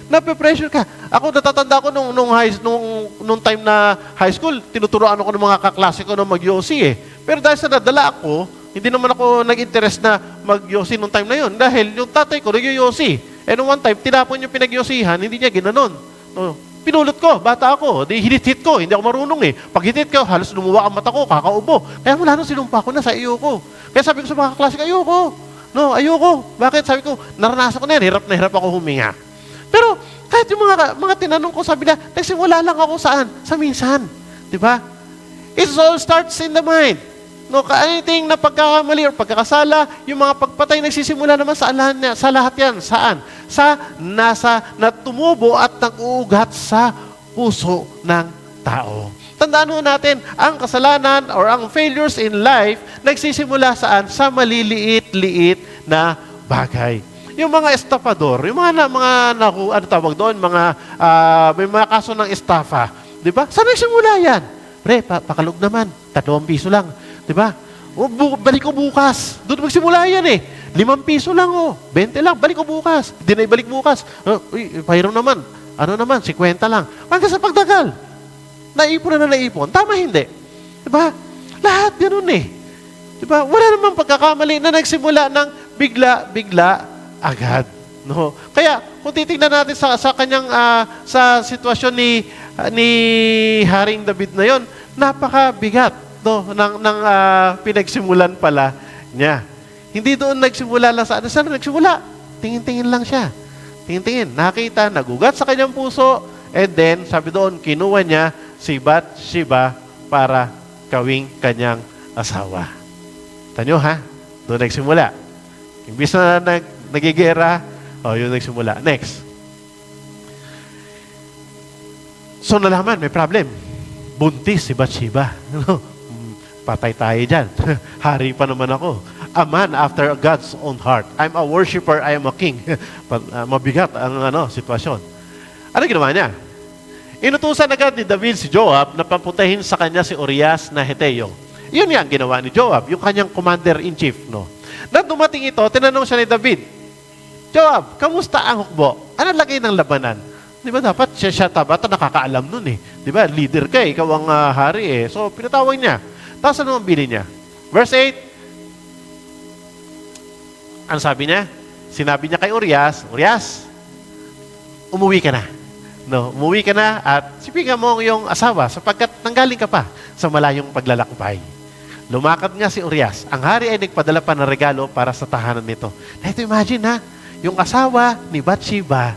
Nape-pressure ka. Ako natatanda ko nung time na high school, tinuturoan ako ng mga kaklase ko na mag-yosi Pero dahil sa nadala ako, hindi naman ako nag-interest na mag-yosi nung time na yun. Dahil yung tatay ko nag-yosi. Nung one time, tinapon yung pinag-yosihan, hindi niya ginanon. No. Pinulot ko, bata ako, di hinit-hit ko, hindi ako marunong eh. Pag hinit ko, halos lumuwa ang mata ko, kakaubo. Kaya mula nung sinumpa ko na sa iyo ko. Kaya sabi ko sa mga kaklase, ayoko. No, ayoko. Bakit? Sabi ko, naranasan ko na yan, hirap na hirap ako huminga. Pero kahit yung mga tinanong ko, sabi na, nagsimula lang ako saan? Sa minsan. Di ba? It all starts in the mind. No, anything na pagkakamali or pagkakasala, yung mga pagpatay nagsisimula naman sa lahat yan. Saan? Nasa tumubo at nag-uugat sa puso ng tao. Tandaan ho natin, ang kasalanan or ang failures in life, nagsisimula saan? Sa maliliit-liit na bagay. Yung mga estapador, yung ano tawag doon, may mga kaso ng estafa. Di ba? Saan nagsimula yan? Pre, pakalog naman, 2 piso lang. Di ba? Balik ko bukas. Doon magsimula yan eh. 5 piso lang 20 lang, balik ko bukas. Hindi na ibalik bukas. Pahiram naman. Ano naman, 50 lang. Hanggang sa pagdagal. Naipon na naipon. Tama hindi. Di ba? Lahat ganun eh. Di ba? Wala namang pagkakamali na nagsimula ng bigla agad. No? Kaya, kung titignan natin sa kanyang sa sitwasyon ni Haring David na yon, napakabigat ng pinagsimulan pala niya. Hindi doon nagsimula lang saan nagsimula? Tingin-tingin lang siya. Tingin-tingin. Nakita, nagugat sa kanyang puso, and then, sabi doon, kinuha niya si Bathsheba para gawing kanyang asawa. Tanyo ha? Doon nagsimula. Imbis na nagigera, yun nagsimula. Next. So nalaman, may problem. Buntis si Bathsheba. Patay tayo dyan. Hari pa naman ako. A man after God's own heart. I'm a worshiper, I am a king. Mabigat ang sitwasyon. Ano ginawa niya? Inutusan agad ni David si Joab na pamputahin sa kanya si Urias na Heteo. Yun nga ang ginawa ni Joab, yung kanyang commander-in-chief. No? Na dumating ito, tinanong siya ni David, Joab, kamusta ang hukbo? Ano lagay ng labanan? Di ba dapat siya bata nakakaalam nun eh. Di ba, leader ka eh, ikaw ang hari eh. So, pinatawag niya. Tapos ano ang bili niya? Verse 8, ano sabi niya? Sinabi niya kay Urias, umuwi ka na. No, umuwi ka na at sipigan mo ang iyong asawa sapagkat nanggaling ka pa sa malayong paglalakbay. Lumakad nga si Urias. Ang hari ay nagpadala pa ng regalo para sa tahanan nito. Na ito imagine ha, yung asawa ni Bathsheba,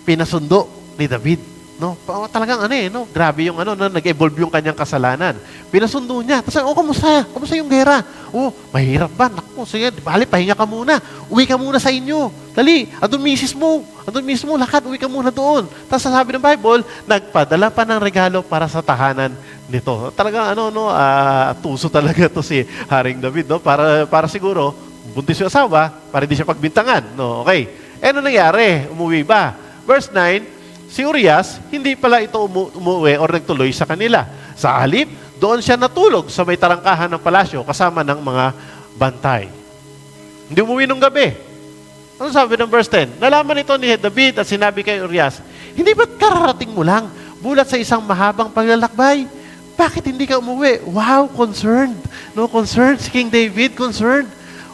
pinasundo ni David. No, talagang grabe yung nag-evolve yung kanyang kasalanan. Pinasundo niya. Tapos, kamusta? Kamusta yung gera? Mahirap ba? Naku, sige, bali, pahinga ka muna. Uwi ka muna sa inyo. Dali, andun mismo, lakad, uwi ka muna doon. Tapos sabi ng Bible, nagpadala pa ng regalo para sa tahanan nito. Talagang tuso talaga to si Haring David, no? Para siguro, buntis yung asawa, para hindi siya pagbintangan. No, okay. Ano nangyari? Umuwi ba? Verse 9, si Urias, hindi pala ito umuwi or nagtuloy sa kanila. Sa halip, doon siya natulog sa may tarangkahan ng palasyo kasama ng mga bantay. Hindi umuwi nung gabi. Ano sabi ng verse 10? Nalaman ito ni David at sinabi kay Urias, hindi ba't kararating mo lang bulat sa isang mahabang paglalakbay? Bakit hindi ka umuwi? Wow, concerned. No, concerned si King David, concerned.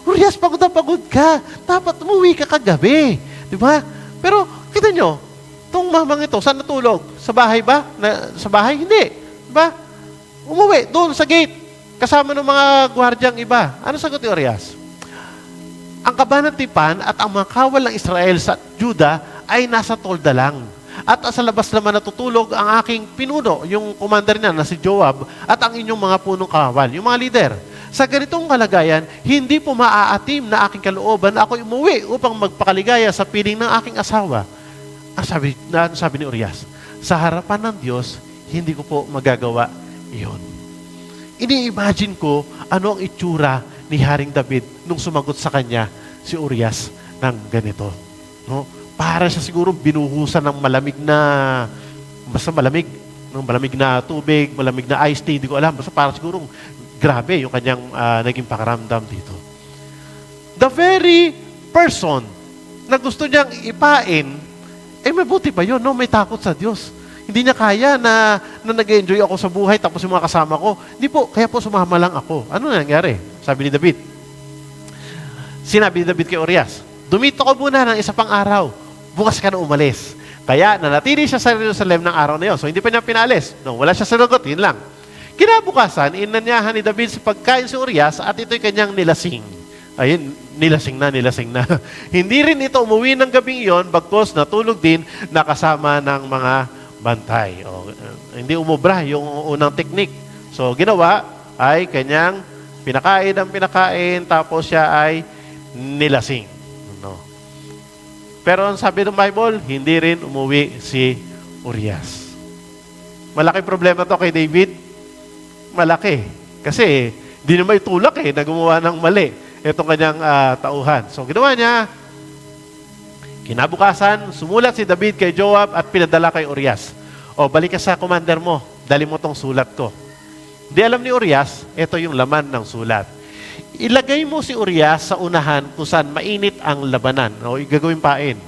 Urias, pagod na pagod ka. Dapat umuwi ka kagabi. Di ba? Pero, kita nyo, itong mamang ito, saan natulog? Sa bahay ba? Sa bahay? Hindi. Diba? Umuwi, doon sa gate. Kasama ng mga gwardyang iba. Ano sagot ni Urias? Ang kabanang tipan at ang mga kawal ng Israel sa Juda ay nasa tolda lang. At sa labas naman natutulog ang aking pinuno, yung commander niya na si Joab, at ang inyong mga punong kawal, yung mga leader. Sa ganitong kalagayan, hindi po maaatim na aking kalooban na ako umuwi upang magpakaligaya sa piling ng aking asawa. Sabi ni Urias, sa harapan ng Diyos, hindi ko po magagawa iyon. Ini-imagine ko ano ang itsura ni Haring David nung sumagot sa kanya si Urias ng ganito. No? Para siya siguro binuhusan ng malamig na tubig, malamig na iced tea, hindi ko alam. Basta para siguro grabe yung kanyang naging pakaramdam dito. The very person na gusto niyang ipain, mabuti pa yun, no? May takot sa Diyos. Hindi niya kaya na nag-enjoy ako sa buhay tapos yung mga kasama ko. Hindi po, kaya po sumama lang ako. Ano nangyari? Sabi ni David. Sinabi ni David kay Urias, dumito ko muna ng isa pang araw. Bukas ka na umalis. Kaya nanatili siya sa Jerusalem ng araw na yun. So hindi pa niya pinalis. No, wala siya sinagot, yun lang. Kinabukasan, inanyahan ni David sa pagkain si Urias at ito'y kanyang nilasing. Ayun, nilasing na. Hindi rin ito umuwi ng gabing iyon, bagkus natulog din nakasama ng mga bantay. Hindi umubra yung unang teknik. So ginawa ay kanyang pinakain, tapos siya ay nilasing. No. Pero ang sabi ng Bible, hindi rin umuwi si Urias. Malaki problema to kay David. Malaki. Kasi di naman itulak na gumawa ng mali itong kanyang tauhan. So ginawa niya, kinabukasan, sumulat si David kay Joab at pinadala kay Urias. Balik ka sa commander mo, dali mo tong sulat ko. Di alam ni Urias, ito yung laman ng sulat. Ilagay mo si Urias sa unahan kung saan mainit ang labanan o igagawin pain.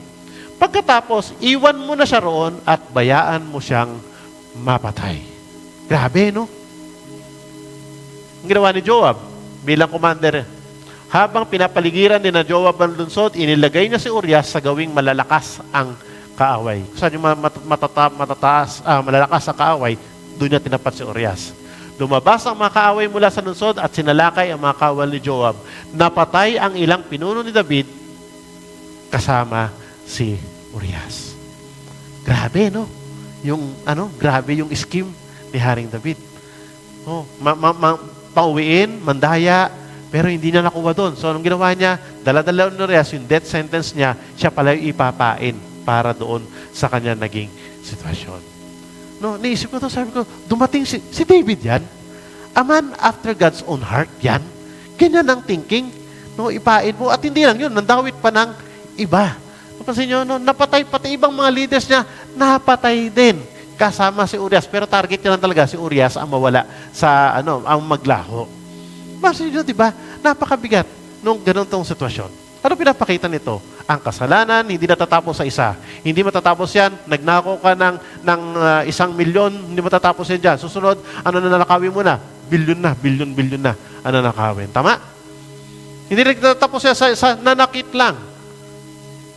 Pagkatapos, iwan mo na siya roon at bayaan mo siyang mapatay. Grabe, no? Ang ginawa ni Joab bilang commander, habang pinapaligiran din na Joab ang lunsod, inilagay niya si Urias sa gawing malalakas ang kaaway. Kung saan yung malalakas ang kaaway, doon niya tinapat si Urias. Lumabas ang mga kaaway mula sa lunsod at sinalakay ang mga kawal ni Joab. Napatay ang ilang pinuno ni David kasama si Urias. Grabe, no? Grabe yung scheme ni Haring David. Pauwiin, mandaya, pero hindi na nakuha doon. So, anong ginawa niya? Dala-dala ni Urias, yung death sentence niya, siya pala yung ipapain para doon sa kanya naging sitwasyon. No, naisip ko to, sabi ko, dumating si David yan. A man after God's own heart yan. Ganyan ang thinking. No, ipain mo. At hindi lang yun, nandawit pa ng iba. Napansin nyo, no, napatay pati ibang mga leaders niya, napatay din kasama si Urias. Pero target niya lang talaga si Urias ang mawala sa, ang maglaho. Pansin nyo, di ba? Napakabigat nung ganun tong sitwasyon. Ano pinapakita nito? Ang kasalanan, hindi natatapos sa isa. Hindi matatapos yan. Nagnako ka ng 1 milyon, hindi matatapos yan dyan. Susunod, ano na nanakawin mo na? Bilyon na. Ano nakawin? Tama? Hindi natatapos yan sa nanakit lang.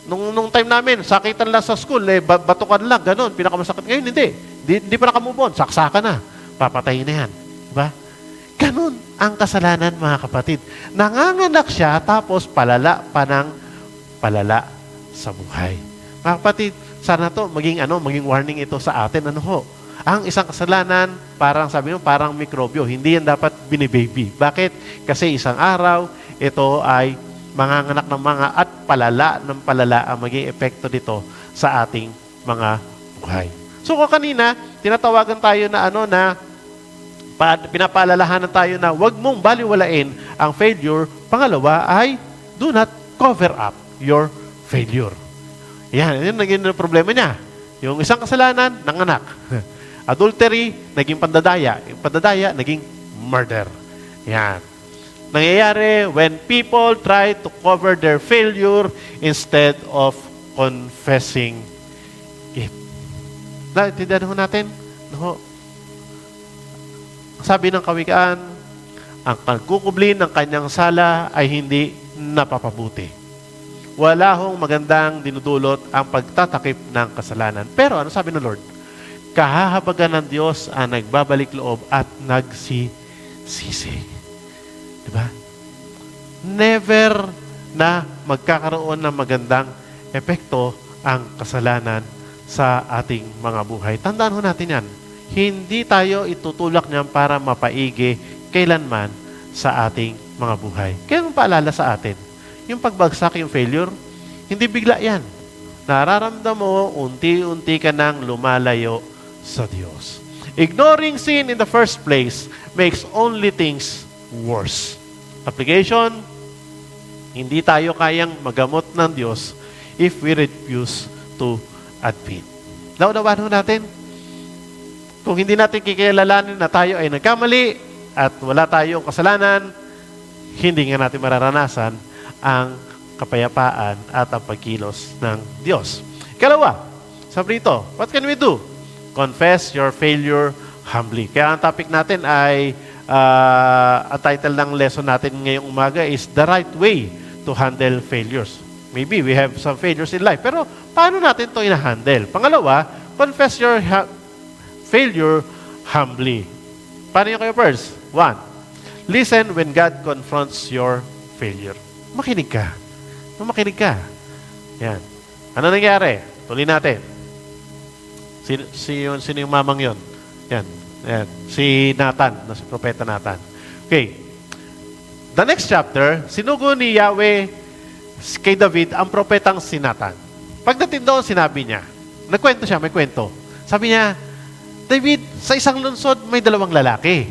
Nung time namin, sakitan lang sa school, batukan lang, ganun, pinakamasakit. Ngayon, hindi pa nakamove on, saksakan na. Papatayin na yan. Diba? Ganun ang kasalanan, mga kapatid. Nanganganak siya, tapos palala pa ng palala sa buhay. Mga kapatid, sana to maging warning ito sa atin. Ang isang kasalanan, parang mikrobyo. Hindi yan dapat binibaby. Bakit? Kasi isang araw, ito ay manganganak ng mga at palala ang maging epekto dito sa ating mga buhay. So kanina, tinatawagan tayo na pinapaalalahanan tayo na huwag mong baliwalain ang failure. Pangalawa ay do not cover up your failure. Yan, yun naging problema niya. Yung isang kasalanan, nanganak. Adultery, naging pandadaya. Yung pandadaya, naging murder. Yan. Nangyayari when people try to cover their failure instead of confessing it. Naintindihan ho natin? No. Sabi ng kawikaan, ang pagkukublin ng kanyang sala ay hindi napapabuti. Wala hong magandang dinudulot ang pagtatakip ng kasalanan. Pero ano sabi ng Lord? Kahahabagan ng Diyos ang nagbabalik loob at nagsisisi. Diba? Never na magkakaroon ng magandang epekto ang kasalanan sa ating mga buhay. Tandaan ho natin yan. Hindi tayo itutulak niyan para mapaigi kailanman sa ating mga buhay. Kaya nung paalala sa atin, yung pagbagsak, yung failure, hindi bigla yan. Nararamdam mo, unti-unti ka nang lumalayo sa Diyos. Ignoring sin in the first place makes only things worse. Application, hindi tayo kayang magamot ng Diyos if we refuse to admit. Naunawaan natin, kung hindi natin kikilalanin na tayo ay nagkamali at wala tayong kasalanan, hindi nga natin mararanasan ang kapayapaan at ang pagkilos ng Diyos. Ikalawa, sabi rito, what can we do? Confess your failure humbly. Kaya ang topic natin ay, ang title ng lesson natin ngayong umaga is The Right Way to Handle Failures. Maybe we have some failures in life. Pero paano natin ito ina-handle? Pangalawa, confess your failure humbly. Paano yung kayo first? 1. Listen when God confronts your failure. Makinig ka. Makinig ka. Yan. Ano nangyari? Tuloy natin. Sino yung mamang yon? Yan. Yan. Si Nathan, si Propeta Nathan. Okay. The next chapter, sinugo ni Yahweh kay David ang propetang si Nathan. Pagdating doon, sinabi niya, nagkwento siya, may kwento. Sabi niya, David, sa isang lungsod may 2 lalaki.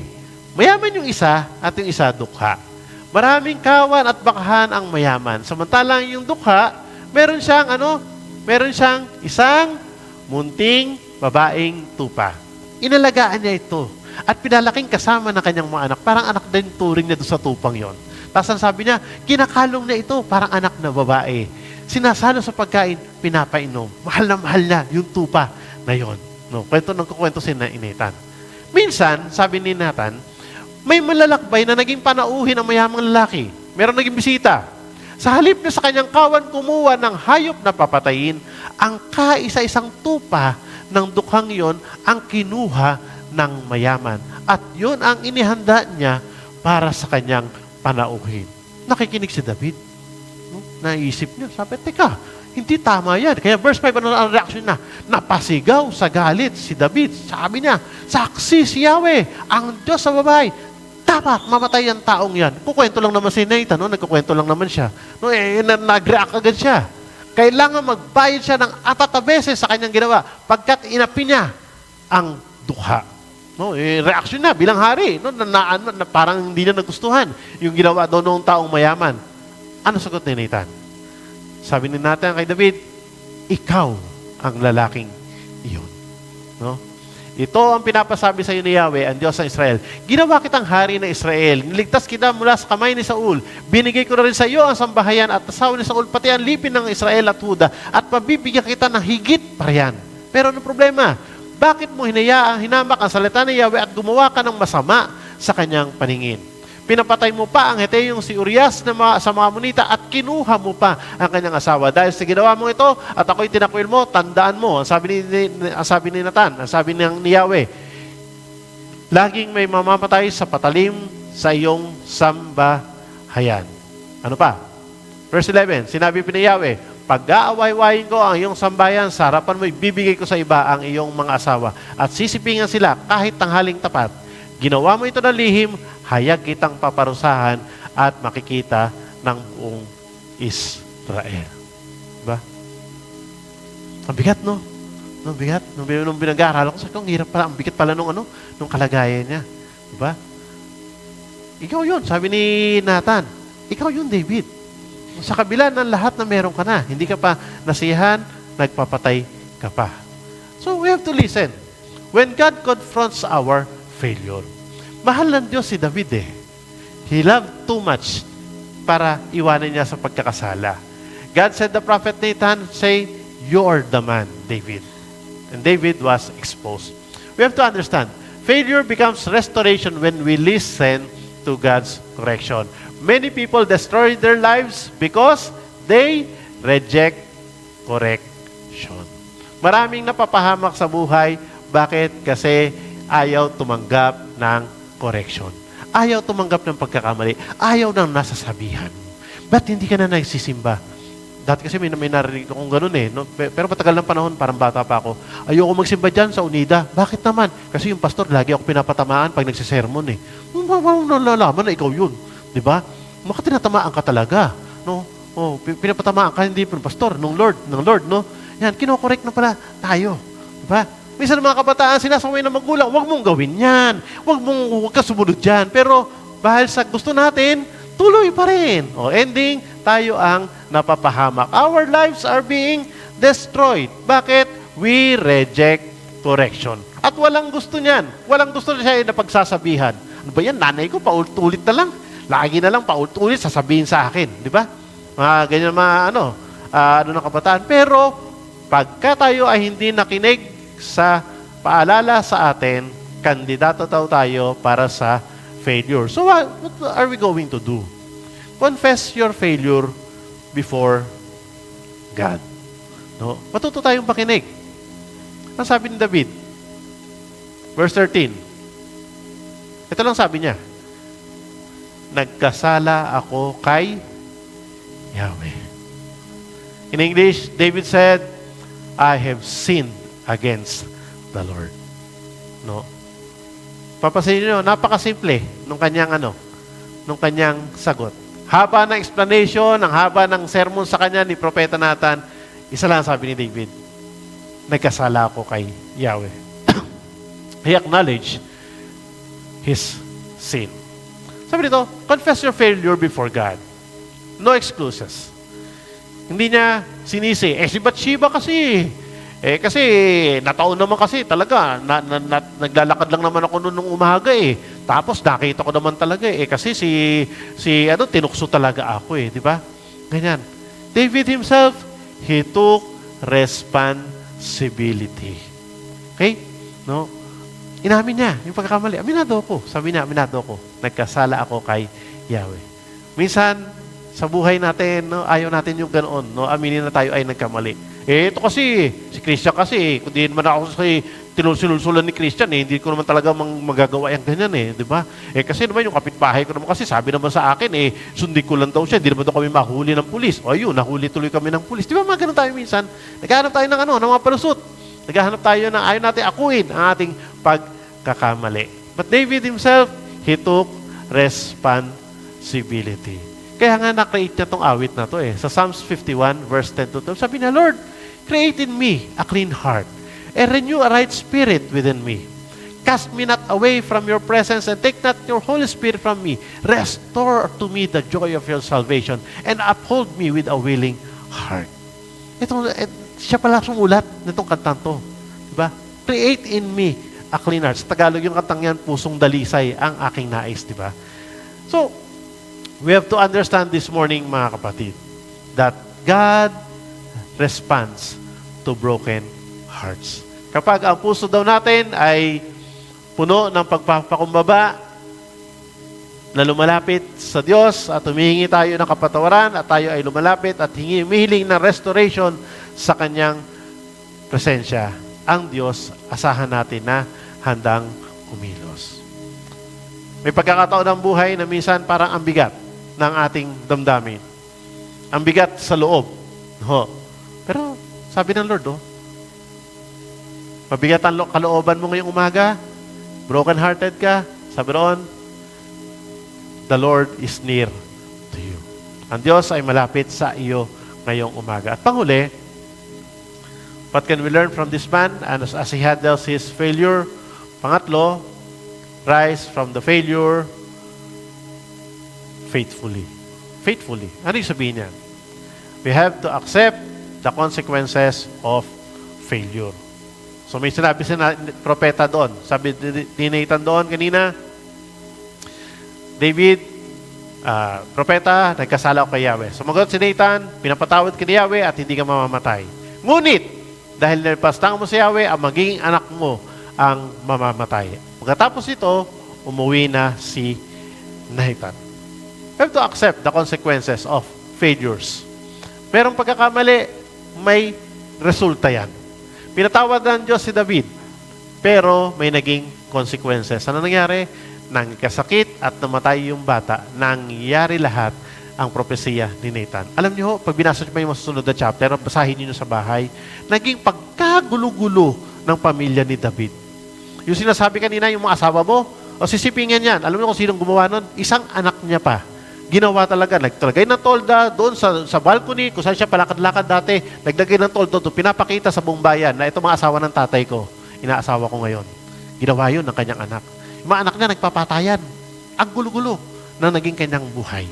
Mayaman yung isa at yung isa dukha. Maraming kawan at bakahan ang mayaman. Samantalang yung dukha, meron siyang isang munting babaeng tupa. Inalagaan niya ito at pinalaking kasama ng kanyang mga anak. Parang anak din turing niya doon sa tupang yon. Tapos ang sabi niya, kinakalong niya ito, parang anak na babae. Sinasalo sa pagkain, pinapainom. Mahal na mahal niya yung tupa na yon. No, kukwento si Nathan. Minsan, sabi ni Nathan, may malalakbay na naging panauhin ang mayamang lalaki. Meron naging bisita. Sa halip na sa kanyang kawan kumuha ng hayop na papatayin, ang kaisa-isang tupa ng dukhang yon ang kinuha ng mayaman. At yun ang inihanda niya para sa kanyang panauhin. Nakikinig si David. No? Naisip niya, sabi, teka, hindi tama yan. Kaya verse 5, ano ang reaction na? Napasigaw sa galit si David. Sabi niya, saksi si Yahweh, ang Diyos sa babae. Dapat mamatay ang taong yan. Kukwento lang naman si Nathan, no? Nagkukwento lang naman siya. No, nag-react agad siya. Kailangan magbayad siya ng 4 beses sa kanyang ginawa pagkat inapi niya ang dukha. No, reaction na bilang hari, no, na parang hindi niya nagustuhan yung ginawa doon ng taong mayaman. Ano sagot ni Nathan? Sabi ni Nathan kay David, ikaw ang lalaking iyon. No? Ito ang pinapasabi sa iyo ni Yahweh, ang Diyos ng Israel. Ginawa kitang hari ng Israel. Niligtas kita mula sa kamay ni Saul. Binigay ko na rin sa iyo ang sambahayan at asawa ni Saul, pati ang lipin ng Israel at Huda. At pabibigyan kita ng higit pa riyan. Pero ano problema? Bakit mo hinamak ang salita ni Yahweh at gumawa ka ng masama sa kanyang paningin? Pinapatay mo pa ang Heteyong si Urias sa mga Amonita at kinuha mo pa ang kanyang asawa. Dahil sa ginawa mo ito at ako'y tinakwil mo, tandaan mo. Ang sabi ni Nathan, ang sabi ni Yahweh, laging may mamamatay sa patalim sa iyong sambahayan. Ano pa? Verse 11, sinabi pa ni Yahweh, pag-aaway-wayin ko ang iyong sambayan, sa harapan mo ibibigay ko sa iba ang iyong mga asawa at sisipingan sila kahit tanghaling tapat. Ginawa mo ito ng lihim, hayag kitang paparusahan at makikita ng buong Israel. Diba? Ang bigat, no? Ang bigat. Nung binag-aaralan ko, sabi ko, ang hirap pala, ang bigat pala nung kalagayan niya. Diba? Ikaw yun, sabi ni Nathan. Ikaw yun, David. Sa kabila ng lahat na meron ka na, hindi ka pa nasiyahan, nagpapatay ka pa. So we have to listen. When God confronts our failure, mahal ng Diyos si David eh. He loved too much para iwanan niya sa pagkakasala. God said the prophet Nathan, say, you are the man, David. And David was exposed. We have to understand, failure becomes restoration when we listen to God's correction. Many people destroy their lives because they reject correction. Maraming napapahamak sa buhay. Bakit? Kasi ayaw tumanggap ng correction. Ayaw tumanggap ng pagkakamali. Ayaw ng nasasabihan. Ba't hindi ka na nagsisimba? Dati kasi may narinig akong ganun eh. No? Pero matagal ng panahon, parang bata pa ako. Ayoko magsimba dyan sa Unida. Bakit naman? Kasi yung pastor, lagi ako pinapatamaan pag nagsisermon eh. Nalalaman na ikaw yun. Di ba? Maka tinatamaan ka talaga. No? Oh, pinapatamaan ka, hindi po pastor, ng Lord, no? Yan, kinokorek na pala tayo. Di ba? Minsan mga kabataan, sinasaway ng magulang, huwag mong gawin yan. Huwag ka sumunod dyan. Pero, dahil sa gusto natin, tuloy pa rin. O, ending, tayo ang napapahamak. Our lives are being destroyed. Bakit? We reject correction. At walang gusto niyan. Walang gusto siya na pagsasabihan. Ano ba yan? Nanay ko, paulit-ulit na lang. Lagi na lang paulit-ulit sasabihin sa akin. Di ba? Ganyan ano ng kabataan. Pero, pagka tayo ay hindi nakinig sa paalala sa atin, kandidato tayo para sa failure. So, what are we going to do? Confess your failure before God. No? Matuto tayong pakinig. Ang sabi ni David? Verse 13. Ito lang sabi niya. Nagkasala ako kay Yahweh. In English, David said, I have sinned against the Lord. No? Papasin niyo, napakasimple nung kanyang sagot. Haba ng explanation, ang haba ng sermon sa kanya ni Propeta Nathan, isa lang sabi ni David, nagkasala ako kay Yahweh. He acknowledged his sin. Sabi nito, confess your failure before God. No excuses. Hindi niya sinisi, si Bathsheba kasi, kasi nataon naman kasi talaga, naglalakad lang naman ako noon nung umaga Tapos nakita ko naman talaga kasi tinukso talaga ako di ba? Ganyan. David himself, he took responsibility. Okay? No? Inamin niya yung pagkakamali. Aminado ako. Sabi niya, aminado ako. Nagkasala ako kay Yahweh. Minsan, sa buhay natin, no, ayaw natin yung ganoon. No? Aminin na tayo ay nagkamali. Ito kasi, si Christian kasi, kung di naman ako sinulsulan ni Christian, hindi ko naman talaga magagawa yung ganyan di ba? Kasi naman yung kapitbahay ko naman kasi, sabi naman sa akin, sundin ko lang daw siya, hindi naman daw kami mahuli ng pulis. O yun, nahuli tuloy kami ng pulis. Di ba mga ganun tayo minsan? Naghahanap tayo ng ng mga palusot. Naghahanap tayo ng ayaw natin akuin ang ating pagkakamali. But David himself, he took responsibility. Kaya nga na-create niya itong awit na to Sa Psalms 51, verse 10 to 12, sabi niya, Lord, create in me a clean heart and renew a right spirit within me. Cast me not away from your presence and take not your Holy Spirit from me. Restore to me the joy of your salvation and uphold me with a willing heart. Siya pala sumulat nitong kantang to. Diba? Create in me a clean heart. Sa Tagalog yung kantang yan, pusong dalisay ang aking nais. Diba? So, we have to understand this morning, mga kapatid, that God responds to broken hearts. Kapag ang puso daw natin ay puno ng pagpapakumbaba na lumalapit sa Diyos at humihingi tayo ng kapatawaran at tayo ay lumalapit at humihiling ng restoration sa Kanyang presensya, ang Diyos, asahan natin na handang kumilos. May pagkakataon ng buhay na minsan parang ang bigat ng ating damdamin. Ang bigat sa loob. Pero sabi ng Lord, mabigat ang kalooban mo ngayong umaga, broken-hearted ka, sabi roon, the Lord is near to you. Ang Diyos ay malapit sa iyo ngayong umaga. At panghuli, what can we learn from this man as he handles his failure? Pangatlo, rise from the failure faithfully. Faithfully. Ano yung sabihin niya? We have to accept the consequences of failure. So may sinabi si propeta doon. Sabi ni Nathan doon kanina, David, propeta, nagkasala ako kay Yahweh. Sumagot si Nathan, pinapatawad ka ni Yahweh at hindi ka mamamatay. Ngunit, dahil nalipastang mo si Yahweh, ang magiging anak mo ang mamamatay. Pagkatapos ito, umuwi na si Nathan. We have to accept the consequences of failures. Merong pagkakamali, may resulta yan. Pinatawad ng Diyos si David, pero may naging consequences. Ano nangyari? Nangkasakit at namatay yung bata. Nangyari lahat ang propesiya ni Nathan. Alam niyo, pag binasa niyo pa yung masusunod na chapter, basahin niyo sa bahay, naging pagkagulo-gulo ng pamilya ni David. Yung sinasabi kanina, yung mga asawa mo, o sisipingin yan. Alam niyo kung sinong gumawa nun? Isang anak niya pa. Ginawa talaga. Nagtalagay ng tolda doon sa balcony, kung saan siya palakad-lakad dati. Naglagay ng tolda doon. Pinapakita sa buong bayan na ito mga asawa ng tatay ko. Inaasawa ko ngayon. Ginawa yun ng kanyang anak. Yung mga anak niya nagpapatayan. Ang gulo-gulo na naging kanyang buhay.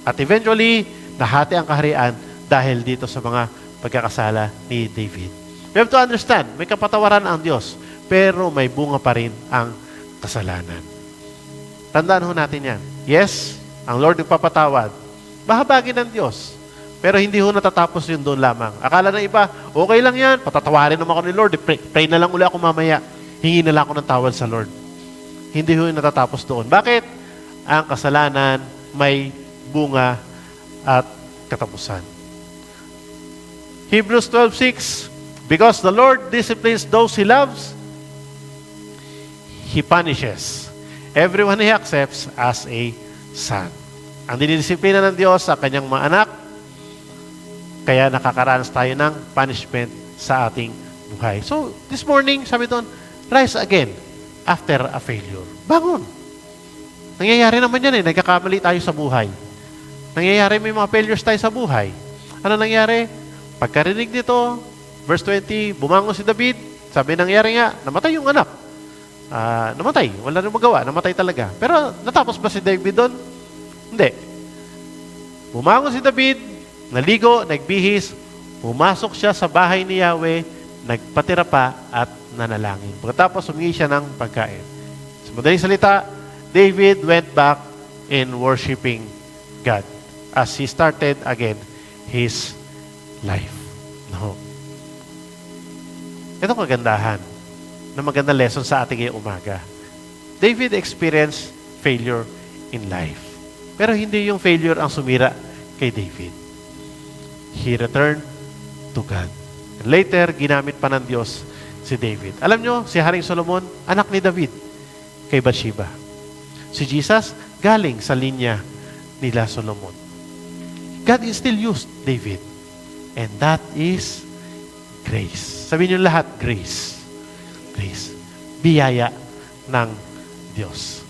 At eventually, nahati ang kaharian dahil dito sa mga pagkakasala ni David. We have to understand, may kapatawaran ang Diyos, pero may bunga pa rin ang kasalanan. Tandaan ho natin yan. Yes, ang Lord nagpapatawad. Bahabagin ng Diyos. Pero hindi ho natatapos yun doon lamang. Akala ng iba, okay lang yan, patatawarin naman ako ni Lord, pray na lang uli ako mamaya. Hingi na lang ako ng tawad sa Lord. Hindi ho natatapos doon. Bakit? Ang kasalanan may bunga at katapusan. Hebrews 12:6, because the Lord disciplines those He loves, He punishes everyone He accepts as a son. Ang dinidisiplina ng Diyos sa kanyang mga anak, kaya nakakaranas tayo ng punishment sa ating buhay. So, this morning, sabi doon, rise again after a failure. Bangon. Nangyayari naman yan nagkakamali tayo sa buhay. Nangyayari may mga failures tayo sa buhay. Ano nangyari? Pagkarinig nito, verse 20, bumangon si David, sabi nangyari nga, namatay yung anak. Namatay, wala rin magawa, namatay talaga. Pero natapos ba si David doon? Hindi. Bumangon si David, naligo, nagbihis, pumasok siya sa bahay ni Yahweh, nagpatira pa at nanalangin. Pagkatapos humingi siya ng pagkain. Sa madaling salita, David went back in worshiping God as he started again his life. No. Ito kagandahan na magandang lesson sa ating ngayong umaga. David experienced failure in life. Pero hindi yung failure ang sumira kay David. He returned to God. And later, ginamit pa ng Diyos si David. Alam nyo, si Haring Solomon, anak ni David, kay Bathsheba. Si Jesus, galing sa linya nila Solomon. God is still used David. And that is grace. Sabihin nyo lahat, grace. Grace. Biyaya ng Diyos.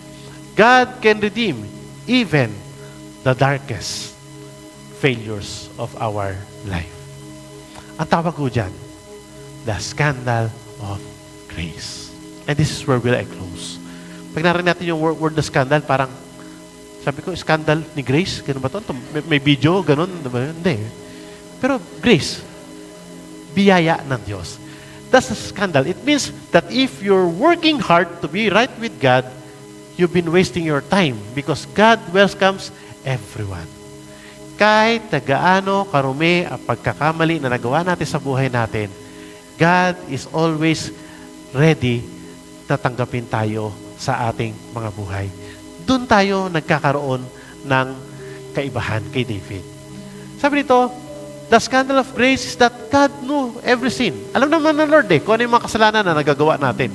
God can redeem even the darkest failures of our life. Ang tawag ko dyan, the scandal of grace. And this is where will I close. Pag narinig natin yung word na scandal, parang, sabi ko, scandal ni Grace? Ganun ba ito? May video, ganun? Diba? Hindi. Pero grace, biyaya ng Diyos. That's a scandal. It means that if you're working hard to be right with God, you've been wasting your time because God welcomes everyone. Kahit na gaano karumi ang pagkakamali na nagawa natin sa buhay natin, God is always ready na tanggapin tayo sa ating mga buhay. Doon tayo nagkakaroon ng kaibahan kay David. Sabi nito, the scandal of grace is that God knew every sin. Alam naman ng Lord kung ano yung mga kasalanan na nagagawa natin.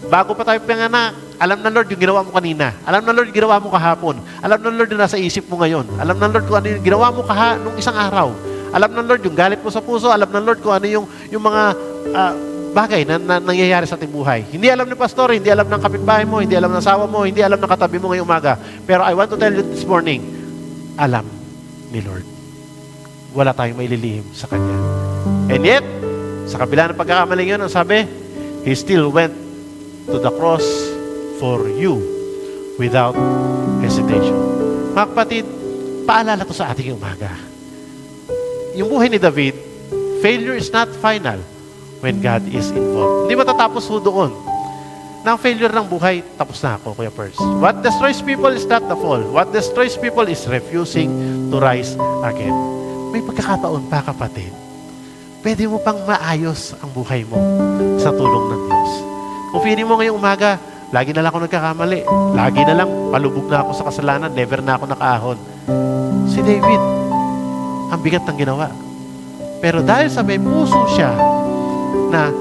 Bago pa tayo pinanganak, alam ng Lord yung ginawa mo kanina. Alam ng Lord yung ginawa mo kahapon. Alam ng Lord yung nasa isip mo ngayon. Alam ng Lord kung ano yung ginawa mo nung isang araw. Alam ng Lord yung galit mo sa puso. Alam ng Lord kung ano yung mga bagay na nangyayari sa ating buhay. Hindi alam ni pastor, hindi alam ng kapitbahay mo, hindi alam ng asawa mo, hindi alam ng katabi mo ngayong umaga. Pero I want to tell you this morning, alam ni Lord. Wala tayong maililihim sa Kanya. And yet, sa kabila ng pagkakamali yun, ang sabi, He still went to the cross for you without hesitation. Mga kapatid, paalala to sa ating umaga. Yung buhay ni David, failure is not final when God is involved. Hindi matatapos ho doon. Nang failure ng buhay, tapos na ako, Kuya Pers. What destroys people is not the fall. What destroys people is refusing to rise again. May pagkakataon pa, kapatid. Pwede mo pang maayos ang buhay mo sa tulong ng Diyos. Kung feeling mo ngayong umaga, lagi na lang ako nagkakamali. Lagi na lang, palubog na ako sa kasalanan. Never na ako nakaahon. Si David, ang bigat ng ginawa. Pero dahil sa may puso siya na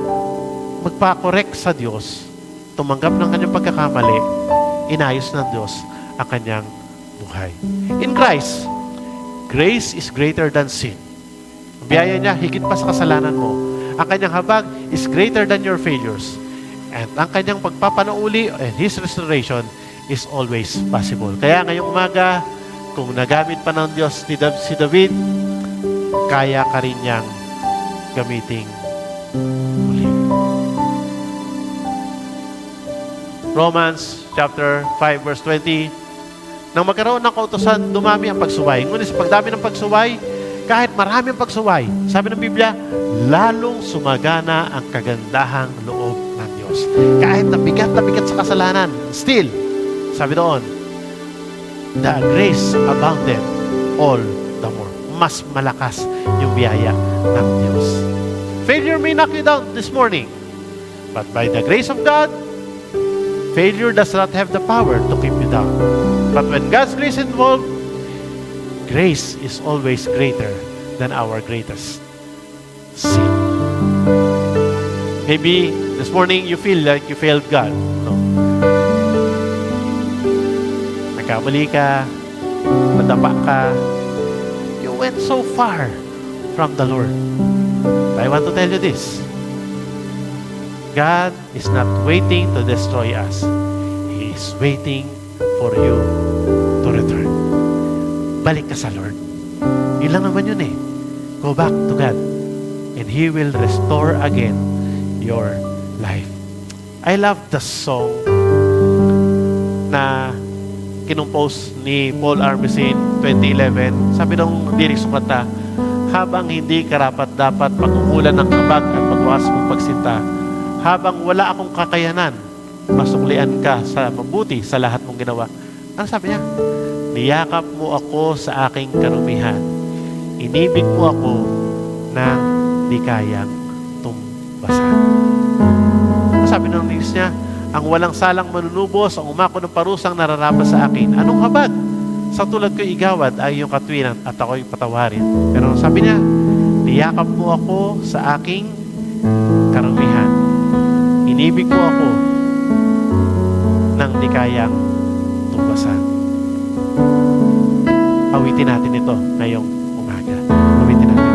magpa-correct sa Diyos, tumanggap ng kanyang pagkakamali, inayos ng Diyos ang kanyang buhay. In Christ, grace is greater than sin. Ang biyaya niya, higit pa sa kasalanan mo. Ang kanyang habag is greater than your failures. And ang kanyang pagpapanauli and His restoration is always possible. Kaya ngayong umaga, kung nagamit pa ng Diyos si David, kaya ka rin niyang gamiting muli. Romans chapter 5 verse 20, nang magkaroon ng kautusan, dumami ang pagsuway. Ngunit sa pagdami ng pagsuway, kahit marami ang pagsuway, sabi ng Biblia, lalong sumagana ang kagandahang loob ng Diyos. Kahit nabigat sa kasalanan, still, sabi doon, the grace abounded all the more. Mas malakas yung biyaya ng Diyos. Failure may knock you down this morning, but by the grace of God, failure does not have the power to keep you down. But when God's grace is involved, grace is always greater than our greatest sin. Maybe this morning you feel like you failed God. No? Nagkamali ka, nadapa ka, you went so far from the Lord. But I want to tell you this. God is not waiting to destroy us. He is waiting for you to return. Balik ka sa Lord. Yun lang naman yun eh. Go back to God. And He will restore again your life. I love the song na kinumpose ni Paul Armisen 2011. Sabi nung lyrics ng kanta, habang hindi karapat-dapat pagkukulan ng kabag at pagwakas mong pagsinta, habang wala akong kakayanan, masuklian ka sa mabuti sa lahat mong ginawa. Ano sabi niya? Niyakap mo ako sa aking karumihan. Inibig mo ako ng di kayang tumbasan. Ano sabi ng lyrics niya? Ang walang salang manunubos, ang umako ng parusang nararapat sa akin. Anong habag? Sa tulad ko igawad ay iyong katwiran at ako'y patawarin. Pero sabi niya, niyakap mo ako sa aking karumihan. Inibig mo ako ng di kayang tumbasan. Awitin natin ito ngayong umaga. Awitin natin.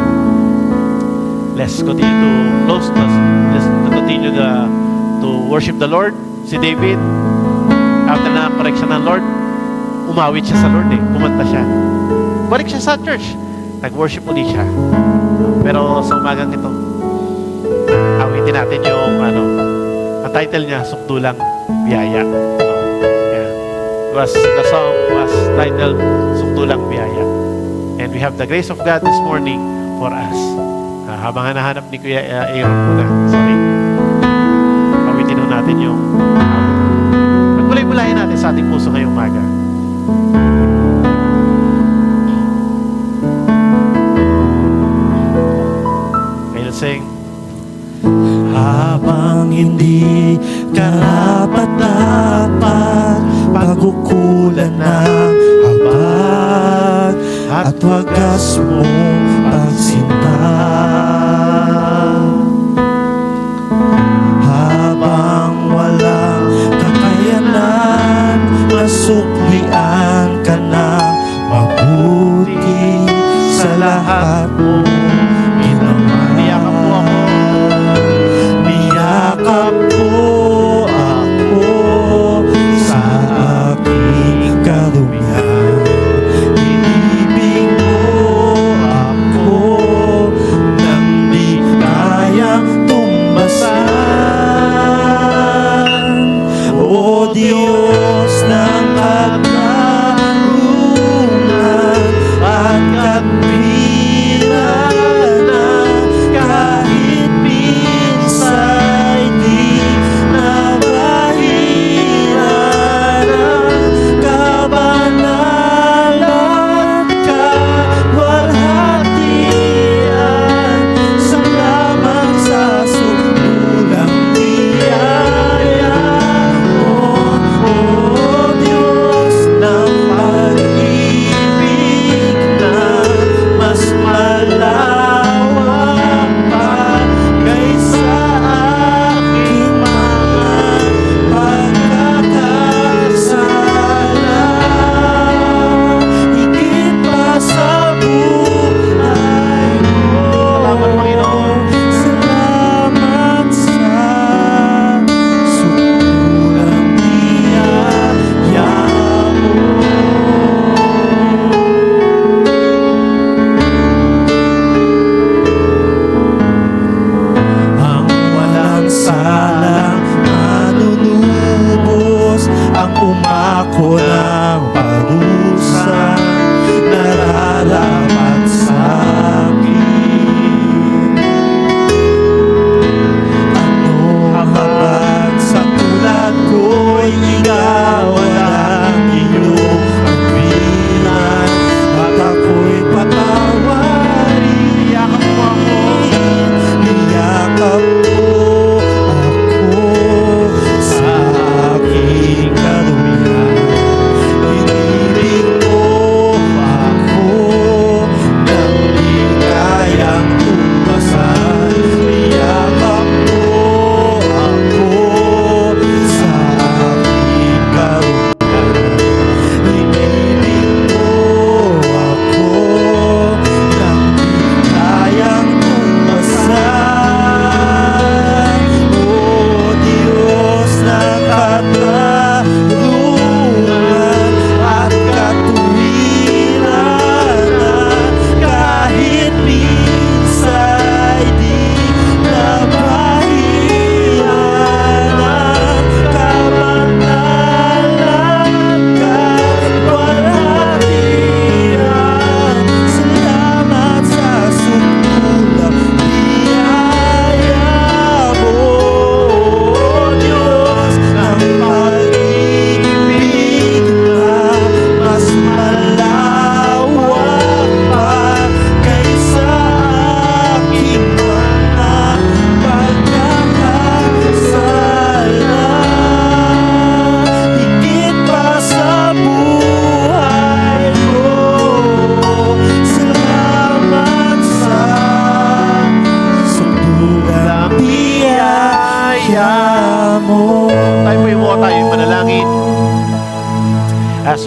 Let's continue to close. Let's continue to worship the Lord. Si David, after na correction ng Lord, umawit siya sa Lord eh. Kumanta siya. Balik siya sa church. Nag-worship ulit siya. Pero sa umagang ito, awitin natin yung ang title niya, Sukdulang Biyaya. Yeah. The song was titled Sukdulang Biyaya. And we have the grace of God this morning for us. Habang hanahanap ni Kuya Aaron muna. Sorry. Awitin ho natin yung magmulay-mulayan natin sa ating puso ngayong umaga. Okay, let's sing. Habang hindi karapat-dapat pagkukulan ng habag at wagas mong pagsinta. Habang walang kakayanan, masuklian ka ng mabuti sa lahat mong ginawa. Niyakap mo ako. Niyakap mo ako sa aking karumihan. Inibig mo ako nang di kayang tumbasan. O Diyos ng katarungan at katwiran,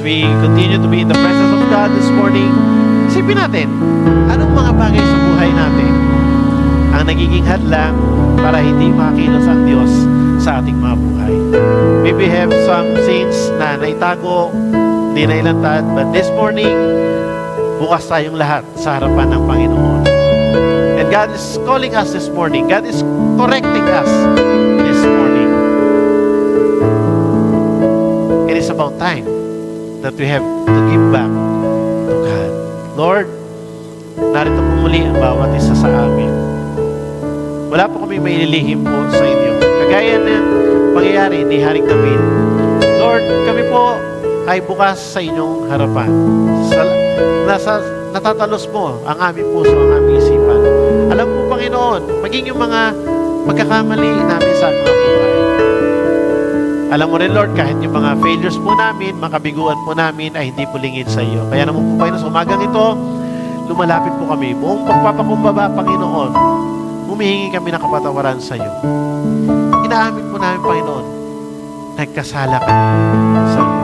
we continue to be in the presence of God this morning, isipin natin, anong mga bagay sa buhay natin ang nagiging hadlang para hindi makakilos ang Diyos sa ating mga buhay. Maybe have some sins na naitago, hindi na ilantad, but this morning, bukas tayong lahat sa harapan ng Panginoon. And God is calling us this morning. God is correcting us this morning. It is about time that we have to give back to God. Lord, narito po muli ang bawat isa sa amin. Wala po kami maililihim po sa inyo. Kagaya ng pangyayari ni Haring David. Lord, kami po ay bukas sa inyong harapan. Natatalos mo ang aming puso, ang aming isipan. Alam mo, Panginoon, maging yung mga pagkakamali namin sa mga buhay. Alam mo rin, Lord, kahit yung mga failures po namin, mga kabiguan po namin, ay hindi po lingid sa iyo. Kaya naman po, Panginoon, sa umagang ito, lumalapit po kami. Buong pagpapakumbaba, Panginoon, humihingi kami ng kapatawaran sa iyo. Inaamin po namin, Panginoon, nagkasala kami sa iyo.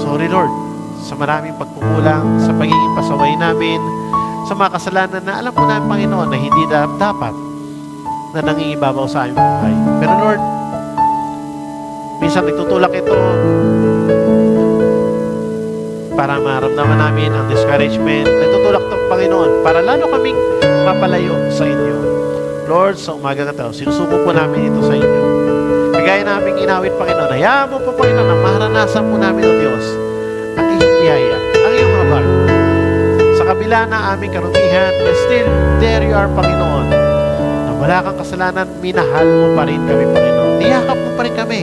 Sorry, Lord, sa maraming pagkukulang, sa pagiging pasaway namin, sa mga kasalanan na alam po namin, Panginoon, na hindi dapat na nangingibabaw sa aming buhay. Pero Lord, minsan nagtutulak ito para maramdaman namin ang discouragement. Nagtutulak ito, Panginoon, para lalo kaming mapalayo sa inyo. Lord, sa umaga na ito, sinusuko po namin ito sa inyo. Kagaya naming inawit, Panginoon, hayaan mo po, Panginoon, na maranasan po namin ng Diyos ang iyong biyaya, ang iyong habag. Sa kabila na aming karumihan, still there you are, Panginoon, na wala kang kasalanan, minahal mo pa rin kami, Panginoon. Niyakap mo pa rin kami.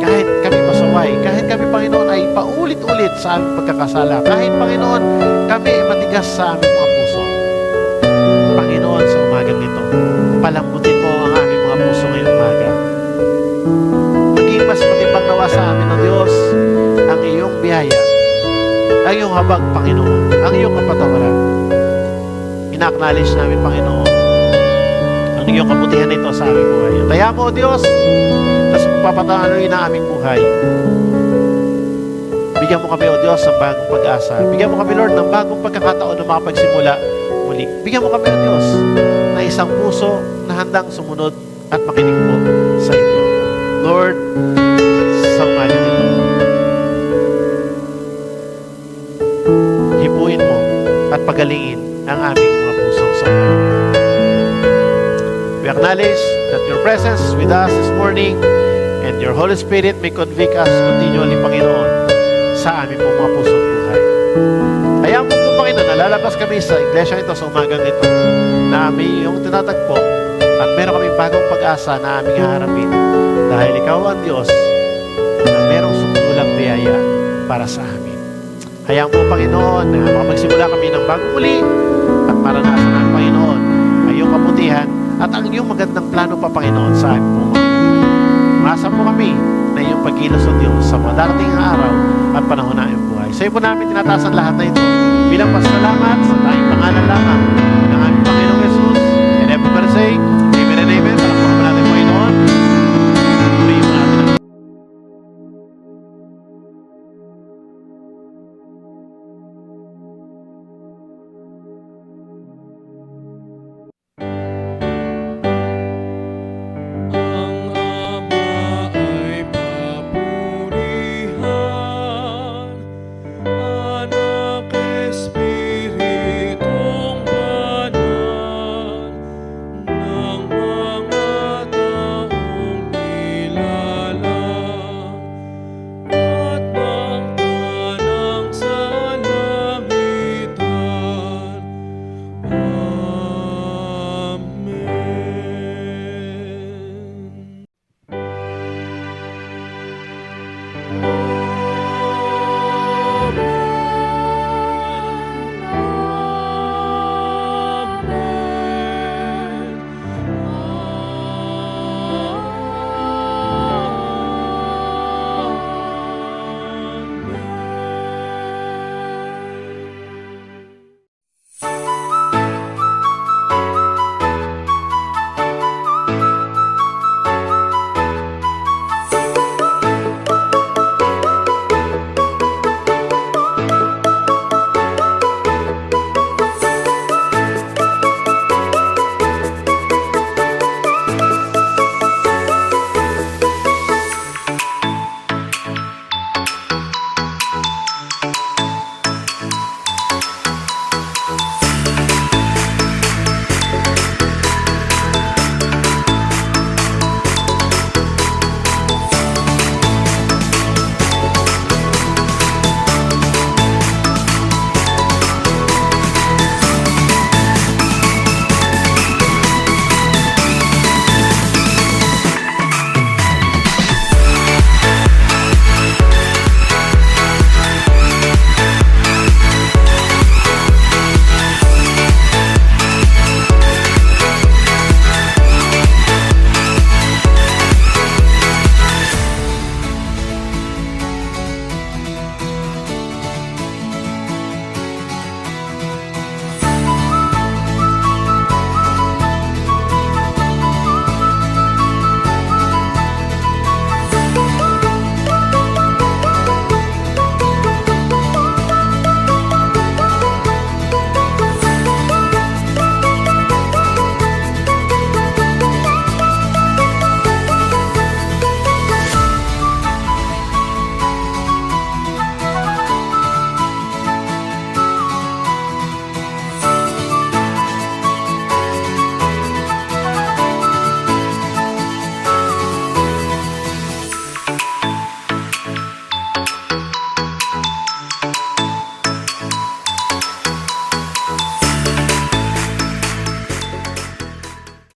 Kahit kami pasaway, kahit kami, Panginoon, ay paulit-ulit sa aming pagkakasala, kahit, Panginoon, kami ay matigas sa aming mga puso. Panginoon, sa umagang nito, palambutin mo ang aming mga puso ngayong umaga. Maging mas matibang nawa sa amin ng Diyos ang iyong biyaya, ang iyong habag, Panginoon, ang iyong kapatawaran. Ina-acknowledge namin, Panginoon, ang iyong kabutihan nito sa aming buhay. Taya mo, O Diyos, tapos magpapatawarin na aming buhay. Bigyan mo kami, O Diyos, ng bagong pag-asa. Bigyan mo kami, Lord, ng bagong pagkakataon na makapagsimula muli. Bigyan mo kami, O Diyos, na isang puso na handang sumunod at makinig po sa inyo. Lord, sa umaga nito, hipuin mo at pagalingin ang aming mga puso sa umaga. We acknowledge that your presence is with us this morning and your Holy Spirit may convict us continually, Panginoon, sa aming mga puso at buhay. Hayaan mo po, Panginoon, nalalabas kami sa iglesia ito sa umagang ito na aming iyong tinatagpo at meron kami bagong pag-asa na aming haharapin dahil ikaw ang Diyos na merong sumulang biyaya para sa amin. Hayaan mo, Panginoon, na makapagsimula kami ng bagong muli at maranasan ang Panginoon ay iyong kabutihan at ang iyong magandang plano pa, Panginoon, sa aming mga buhay. Umasa po kami na iyong pagkilos o Diyos sa mga darating araw at panahon na iyong buhay. Sa iyo po namin tinatasan lahat na ito bilang pasalamat sa tayong pangalan lamang